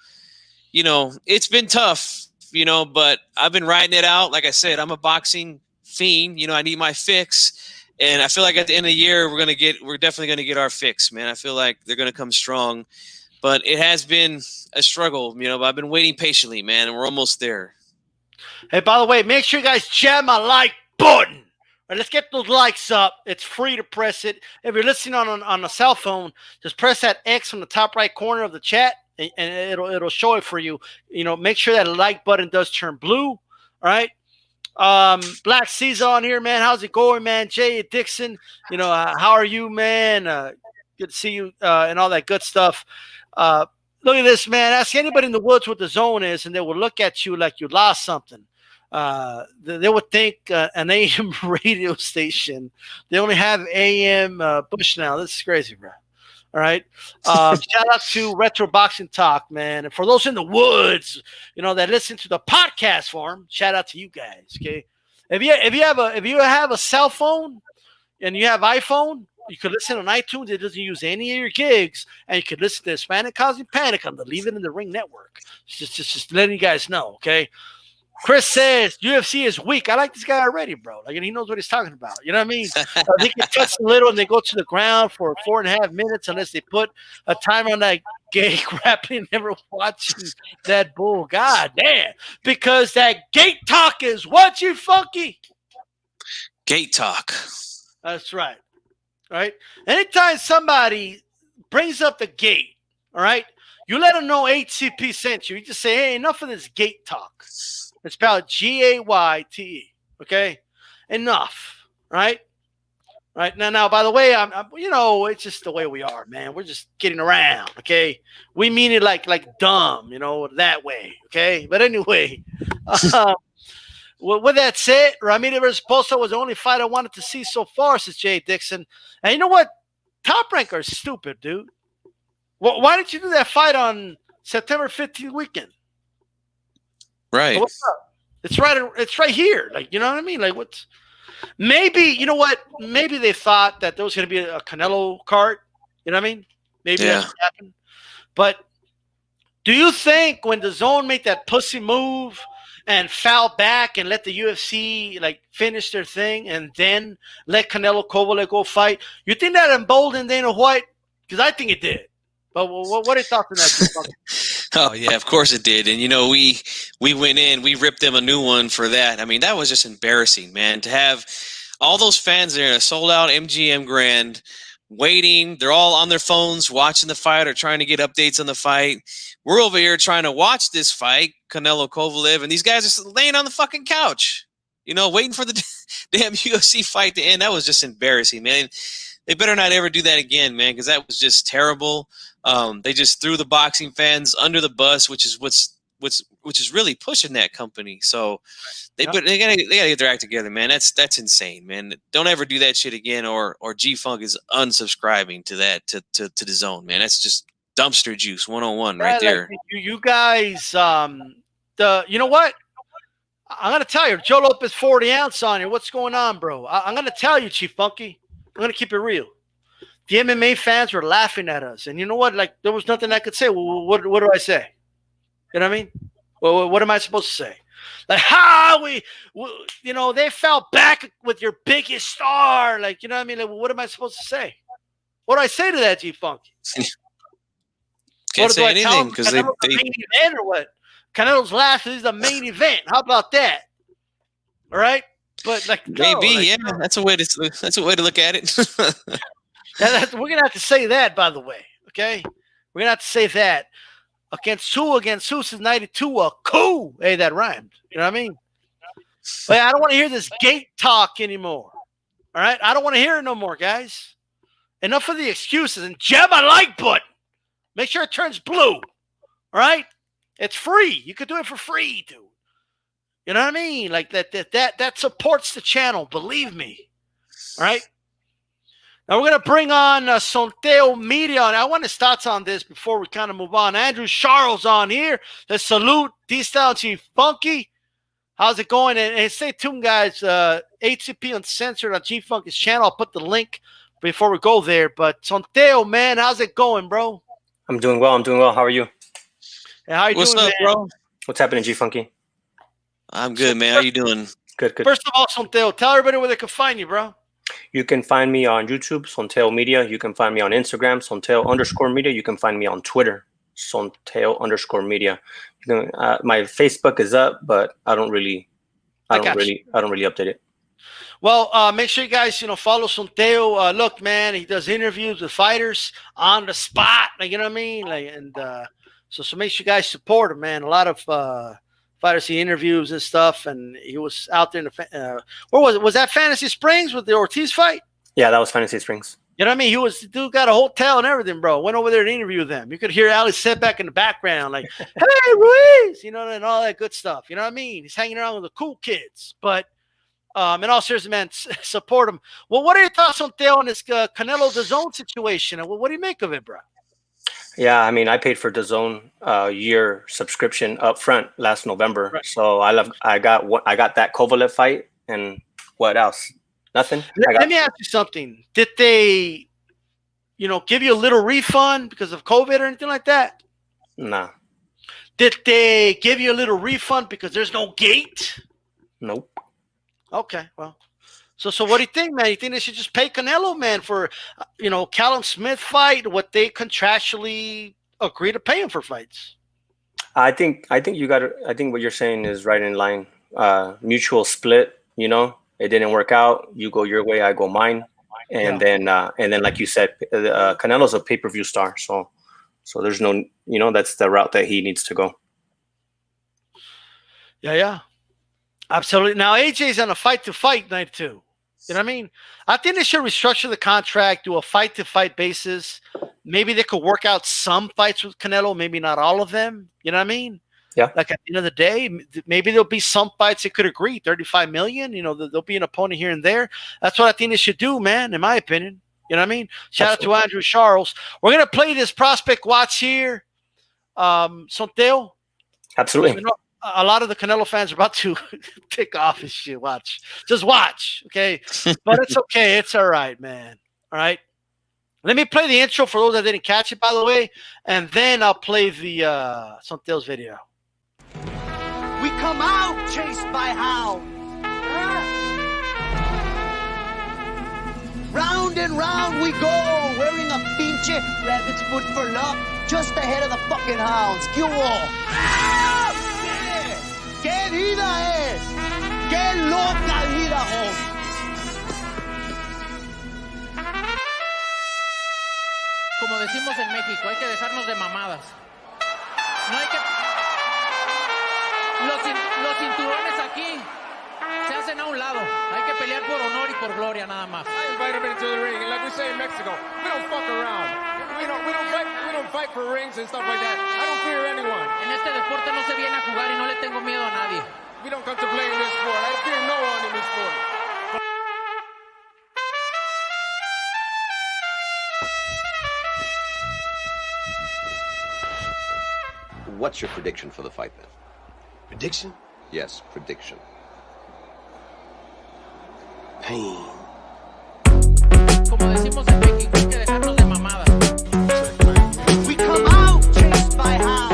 you know, it's been tough, you know, but I've been riding it out. Like I said, I'm a boxing fiend. You know, I need my fix. And I feel like at the end of the year, we're definitely going to get our fix, man. I feel like they're going to come strong. But it has been a struggle, you know, but I've been waiting patiently, man, and we're almost there. Hey, by the way, make sure you guys jam my like button. All right, let's get those likes up. It's free to press it. If you're listening on a cell phone, just press that X on the top right corner of the chat, and it'll show it for you. You know, make sure that like button does turn blue. All right. Black Caesar on here, man. How's it going, man? Jay Dixon, you know, how are you, man? Good to see you and all that good stuff. Look at this, man. Ask anybody in the woods what the zone is, and they will look at you like you lost something. They would think an AM radio station. They only have AM Bush now. This is crazy, bro. All right. Shout out to Retro Boxing Talk, man. And for those in the woods, you know, that listen to the podcast form, shout out to you guys. Okay. If you have a cell phone and you have iPhone, you could listen on iTunes. It doesn't use any of your gigs, and you could listen to Hispanic Causing Panic on the Leave It in the Ring network. Just letting you guys know, okay? Chris says UFC is weak. I like this guy already, bro. Like, and he knows what he's talking about. You know what I mean? They can touch a little and they go to the ground for 4.5 minutes unless they put a timer on that gay crap and never watching that bull. God damn. Because that gate talk is what, you funky? Gate talk. That's right. All right. Anytime somebody brings up the gate, all right, you let them know HCP sent you. You just say, hey, enough of this gate talk. It's spelled Gayte. Okay, enough. Right. Now. By the way, I'm you know, it's just the way we are, man. We're just getting around. Okay, we mean it like dumb, you know, that way. Okay, but anyway, with that said, Ramirez versus Postal was the only fight I wanted to see so far, says Jay Dixon. And you know what? Top Ranker is stupid, dude. Why didn't you do that fight on September 15th weekend? Right. What's up? It's right here. Like, you know what I mean? Like, what's maybe, you know what? Maybe they thought that there was going to be a Canelo card. You know what I mean? Maybe that's what happened. But do you think when the DAZN made that pussy move and foul back and let the UFC like finish their thing and then let Canelo Kovalev go fight, you think that emboldened Dana White? Because I think it did. But what are your thoughts on that? Oh, yeah, of course it did. And, you know, we went in, we ripped them a new one for that. I mean, that was just embarrassing, man, to have all those fans there in a sold-out MGM Grand waiting. They're all on their phones watching the fight or trying to get updates on the fight. We're over here trying to watch this fight, Canelo Kovalev, and these guys are laying on the fucking couch, you know, waiting for the damn UFC fight to end. That was just embarrassing, man. They better not ever do that again, man, because that was just terrible. They just threw the boxing fans under the bus, which is really pushing that company. So they gotta get their act together, man. That's insane, man. Don't ever do that shit again, or G-Funk is unsubscribing to that to the DAZN, man. That's just dumpster juice 101 right there. Like you guys, you know what? I'm gonna tell you, Joe Lopez 40 ounce on you. What's going on, bro? I'm gonna tell you, Chief Funky. I'm gonna keep it real. The MMA fans were laughing at us, and you know what? Like, there was nothing I could say. What do I say? You know what I mean? Well, what am I supposed to say? Like, how we you know, they fell back with your biggest star. Like, you know what I mean? Like, what am I supposed to say? What do I say to that, G Funky? Can't say anything because they main event or what? Canelo's last is the main event. How about that? All right. But like, Maybe, no, like, yeah. That's a way to look at it. we're gonna have to say that, by the way. Okay, we're gonna have to say that against who since '92. A coup. Hey, that rhymed. You know what I mean? But I don't want to hear this gate talk anymore. All right, I don't want to hear it no more, guys. Enough of the excuses and jab my like button. Make sure it turns blue. All right, it's free. You could do it for free, dude. You know what I mean? Like that supports the channel. Believe me. All right. Now we're going to bring on Sonteo Media. And I want his thoughts on this before we kind of move on. Andrew Charles on here. Let's salute D-Style Chief Funky. How's it going? And stay tuned, guys. HCP Uncensored on G-Funky's channel. I'll put the link before we go there. But Sonteo, man, how's it going, bro? I'm doing well. How are you? Hey, how you What's doing, up, man? bro? What's happening, G-Funky? I'm good, man. How you doing? Good. First of all, Sonteo, tell everybody where they can find you, bro. You can find me on YouTube, Sonteo Media. You can find me on Instagram, Sonteo_media. You can find me on Twitter, Sonteo_media. You can, my Facebook is up, but I don't really update it. Well, make sure you guys, follow Sonteo. Look, man, he does interviews with fighters on the spot. Like, you know what I mean? So make sure you guys support him, man. A lot of fighters he interviews and stuff, and he was out there in the where was it? Was that Fantasy Springs with the Ortiz fight? Yeah, that was Fantasy Springs. You know what I mean? The dude got a hotel and everything, bro. Went over there to interview them. You could hear Ali sit back in the background, like, "Hey, Ruiz," and all that good stuff. You know what I mean? He's hanging around with the cool kids. But in all seriousness, man, support him. Well, what are your thoughts on Theo on this Canelo DAZN situation? And what do you make of it, bro? Yeah, I mean, I paid for DAZN year subscription up front last November. Right. So I got that Kovalev fight, and what else? Nothing. Let me ask you something. Did they, give you a little refund because of COVID or anything like that? Nah. Did they give you a little refund because there's no gate? Nope. Okay, well. So what do you think, man? You think they should just pay Canelo, man, for, Callum Smith fight, what they contractually agree to pay him for fights? I think I think what you're saying is right in line. Mutual split, it didn't work out. You go your way, I go mine. And then like you said, Canelo's a pay-per-view star. So there's no, that's the route that he needs to go. Yeah. Absolutely. Now, AJ's on a fight-to-fight night, too. You know what I mean? I think they should restructure the contract, do a fight-to-fight basis. Maybe they could work out some fights with Canelo, maybe not all of them. You know what I mean? Yeah. Like at the end of the day, maybe there'll be some fights they could agree, $35 million. There'll be an opponent here and there. That's what I think they should do, man, in my opinion. You know what I mean? Shout out to Andrew Charles. We're going to play this prospect watch here. Sonteo? Absolutely. A lot of the Canelo fans are about to pick off his shit. Watch. Just watch, okay? But it's okay. It's all right, man. All right? Let me play the intro for those that didn't catch it, by the way, and then I'll play the Sonteo's video. We come out chased by hounds. Round and round we go, wearing a pinche rabbit's foot for luck, just ahead of the fucking hounds. ¿Qué hubo? ¡Qué vida es! ¡Qué loca vida, home! Como decimos en México, hay que dejarnos de mamadas. No hay que... Los cinturones aquí se hacen a un lado. Hay que pelear por honor y por gloria nada más. I invite him into the ring, and like we say in Mexico, we don't fuck around. We don't fight for rings and stuff like that. I don't fear anyone. En este deporte no se viene a jugar y no le tengo miedo a nadie. We don't come to play in this sport. I fear no one in this sport. What's your prediction for the fight, then? Prediction? Yes, prediction. Pain. Como decimos en México, hay que dejarnos de mamadas. We come out chased by hounds.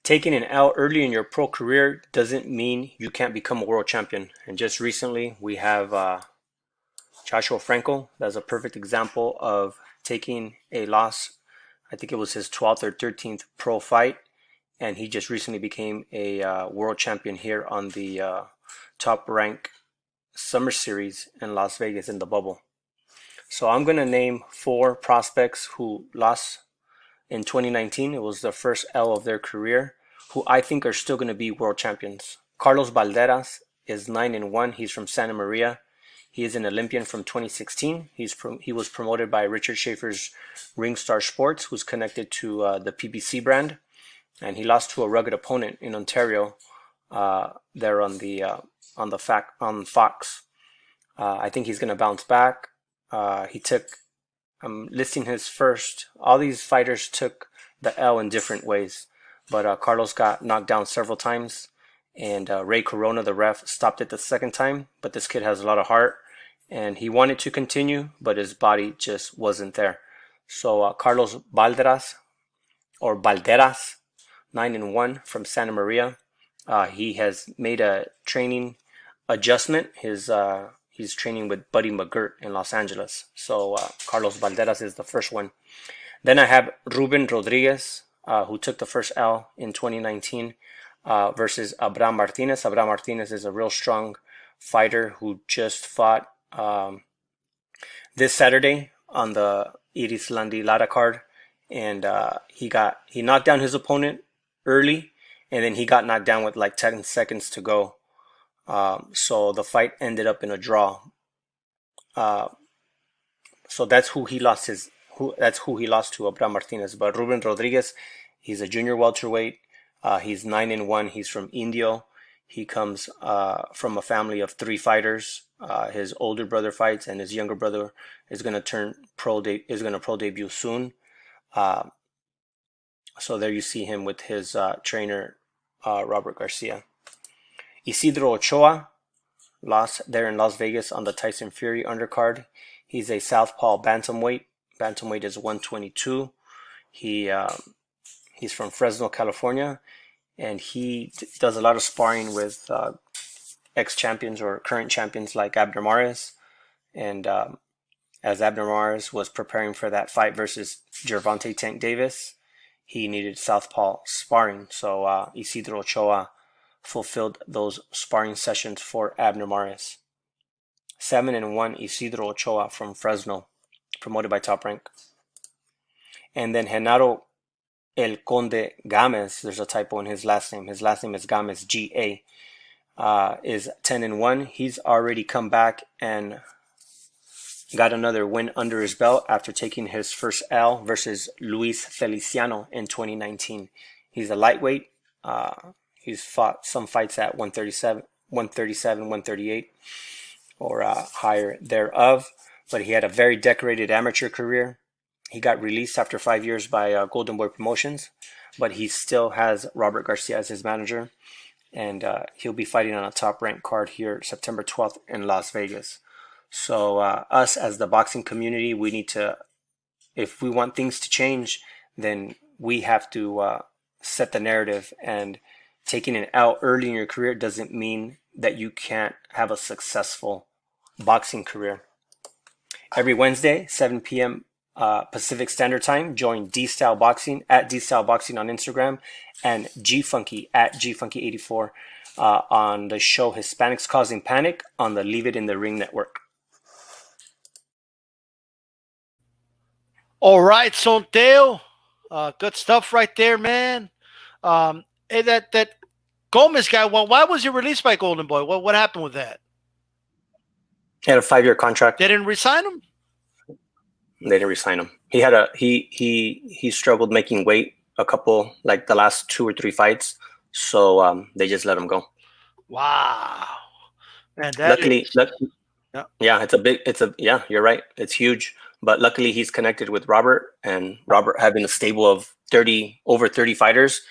taking an L early in your pro career doesn't mean you can't become a world champion. And just recently, we have Joshua Franco. That's a perfect example of taking a loss. I think it was his 12th or 13th pro fight, and he just recently became a world champion here on the Top Rank Summer Series in Las Vegas in the bubble. So I'm going to name 4 prospects who lost in 2019. It was the first L of their career, who I think are still going to be world champions. Carlos Balderas is 9-1. He's from Santa Maria. He is an Olympian from 2016. He was promoted by Richard Schaefer's Ringstar Sports, who's connected to the PBC brand, and he lost to a rugged opponent in Ontario there on Fox. I think he's going to bounce back. I'm listing his first. All these fighters took the L in different ways, but Carlos got knocked down several times, and Ray Corona, the ref, stopped it the second time. But this kid has a lot of heart, and he wanted to continue, but his body just wasn't there. So Carlos Balderas, 9-1 from Santa Maria. He has made a training adjustment. He's training with Buddy McGirt in Los Angeles. So Carlos Balderas is the first one. Then I have Ruben Rodriguez, who took the first L in 2019 versus Abraham Martinez. Abraham Martinez is a real strong fighter who just fought this Saturday on the Irislandi Lara card. And he knocked down his opponent early, and then he got knocked down with like 10 seconds to go. So the fight ended up in a draw. So that's who he lost to, Abraham Martinez. But Ruben Rodriguez, he's a junior welterweight. He's 9-1. He's from Indio. He comes from a family of 3 fighters. His older brother fights, and his younger brother is going to pro debut soon. So there you see him with his trainer, Robert Garcia. Isidro Ochoa lost there in Las Vegas on the Tyson Fury undercard. He's a southpaw bantamweight. Bantamweight is 122. He's from Fresno, California, and he does a lot of sparring with ex-champions or current champions like Abner Mares. And as Abner Mares was preparing for that fight versus Gervonta Tank Davis, he needed southpaw sparring. So Isidro Ochoa fulfilled those sparring sessions for Abner Mares. 7-1 Isidro Ochoa from Fresno, promoted by Top Rank. And then Genaro El Conde Gamez, there's a typo in his last name. His last name is Gamez, G-A, is 10-1. He's already come back and got another win under his belt after taking his first L versus Luis Feliciano in 2019. He's a lightweight. He's fought some fights at 137, 138, or higher thereof. But he had a very decorated amateur career. He got released after 5 years by Goldenboy Promotions, but he still has Robert Garcia as his manager. And he'll be fighting on a Top Rank card here September 12th in Las Vegas. So us as the boxing community, we need to, if we want things to change, then we have to set the narrative. And taking an L early in your career doesn't mean that you can't have a successful boxing career. Every Wednesday, 7 p.m. Pacific Standard Time, join D-Style Boxing at D-Style Boxing on Instagram and G-Funky at G-Funky84 on the show Hispanics Causing Panic on the Leave It in the Ring network. All right, Sonteo. Good stuff right there, man. Hey, that Gomez guy, well, why was he released by Goldenboy? What happened with that? He had a 5-year contract. They didn't re-sign him? They didn't re-sign him. He had he struggled making weight a couple, like the last 2 or 3 fights. So they just let him go. Wow. Man, luckily, you're right. It's huge. But luckily he's connected with Robert, and Robert having a stable of over 30 fighters.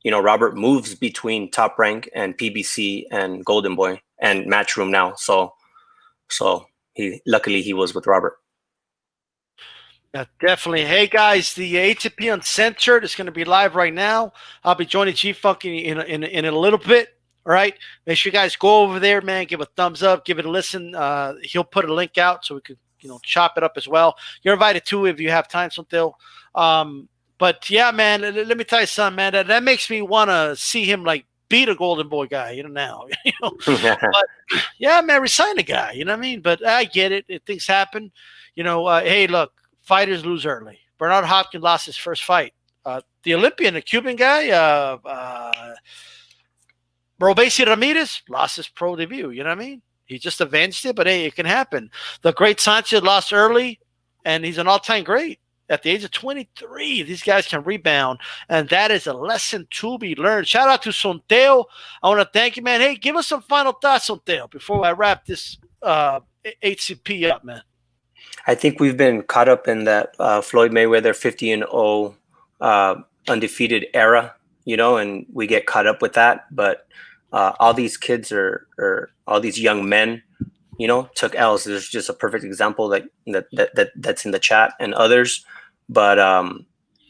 You know, Robert moves between Top Rank and PBC and Goldenboy and Matchroom now. So luckily he was with Robert. Definitely. Hey guys, the HCP Uncensored is going to be live right now. I'll be joining G Funk in a little bit. All right. Make sure you guys go over there, man. Give a thumbs up. Give it a listen. He'll put a link out so we could, chop it up as well. You're invited too if you have time, Sonteo. But yeah, man, let me tell you something, man. That makes me want to see him like beat a Golden Boy guy, now. But yeah, man, resign the guy. You know what I mean? But I get it. Things happen. Hey, look, fighters lose early. Bernard Hopkins lost his first fight. The Olympian, the Cuban guy, Ramirez lost his pro debut. You know what I mean? He just avenged it, but hey, it can happen. The great Sanchez lost early, and he's an all-time great. At the age of 23, these guys can rebound, and that is a lesson to be learned. Shout out to Sonteo. I want to thank you, man. Hey, give us some final thoughts, Sonteo, before I wrap this HCP up, man. I think we've been caught up in that Floyd Mayweather 50-0 undefeated era, and we get caught up with that. But all these kids or all these young men, took L's. There's just a perfect example that's in the chat and others. But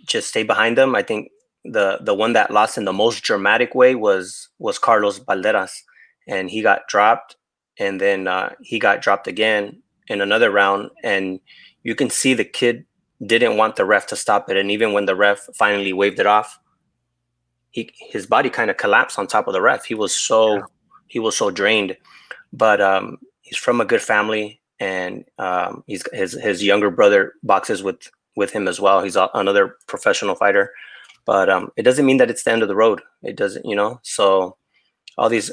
just stay behind them. I think the one that lost in the most dramatic way was Carlos Valderas, and he got dropped, and then he got dropped again in another round, and you can see the kid didn't want the ref to stop it, and even when the ref finally waved it off, his body kind of collapsed on top of the ref. He was so drained, but he's from a good family, and his younger brother boxes with him as well. He's another professional fighter, but it doesn't mean that it's the end of the road. It doesn't, So all these,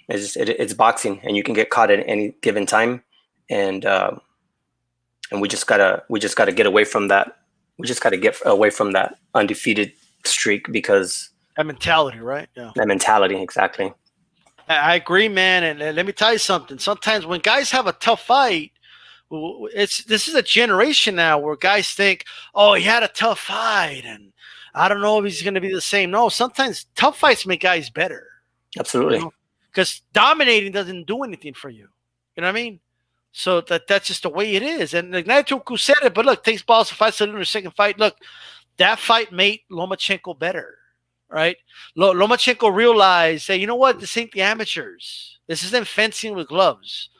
it's boxing, and you can get caught at any given time, and we just gotta get away from that. We just gotta get away from that undefeated streak, because that mentality, right? Yeah, that mentality, exactly. I agree, man. And let me tell you something. Sometimes when guys have a tough fight, this is a generation now where guys think, oh, he had a tough fight, and I don't know if he's going to be the same. No, sometimes tough fights make guys better. Absolutely. Because dominating doesn't do anything for you. You know what I mean? So that's just the way it is. And Ignatius said it, but look, takes balls to fight, so in the second fight. Look, that fight made Lomachenko better. Right? Lomachenko realized, hey, you know what? This ain't the amateurs. This isn't fencing with gloves.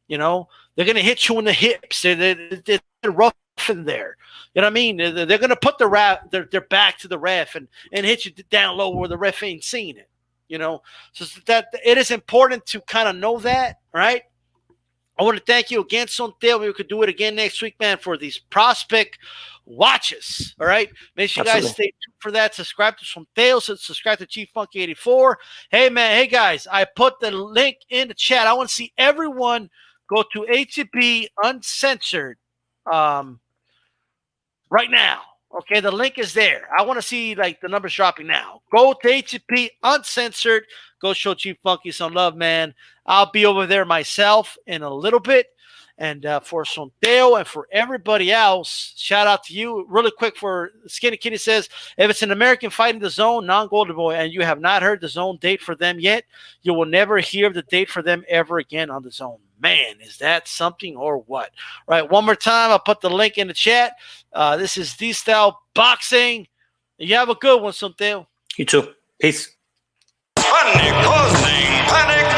They're going to hit you in the hips. They're rough in there. You know what I mean? They're going to put their back to the ref and hit you down low where the ref ain't seeing it. So that it is important to kind of know that, right? I want to thank you again, Sonteo. We could do it again next week, man, for these prospect watches. All right. Make sure you guys stay tuned for that. Subscribe to Sonteo. Subscribe to Chief Funky 84. Hey, man. Hey, guys. I put the link in the chat. I want to see everyone go to HCP Uncensored right now. Okay. The link is there. I want to see the numbers dropping now. Go to HCP Uncensored. Go show Chief Funky some love, man. I'll be over there myself in a little bit. And for Sonteo and for everybody else, shout out to you. Really quick for Skinny Kitty says, if it's an American fight in the zone, non-Golden Boy, and you have not heard the zone date for them yet, you will never hear the date for them ever again on the zone. Man, is that something or what? All right, one more time. I'll put the link in the chat. This is D-Style Boxing. You have a good one, Sonteo. You too. Peace. Panic causing panic.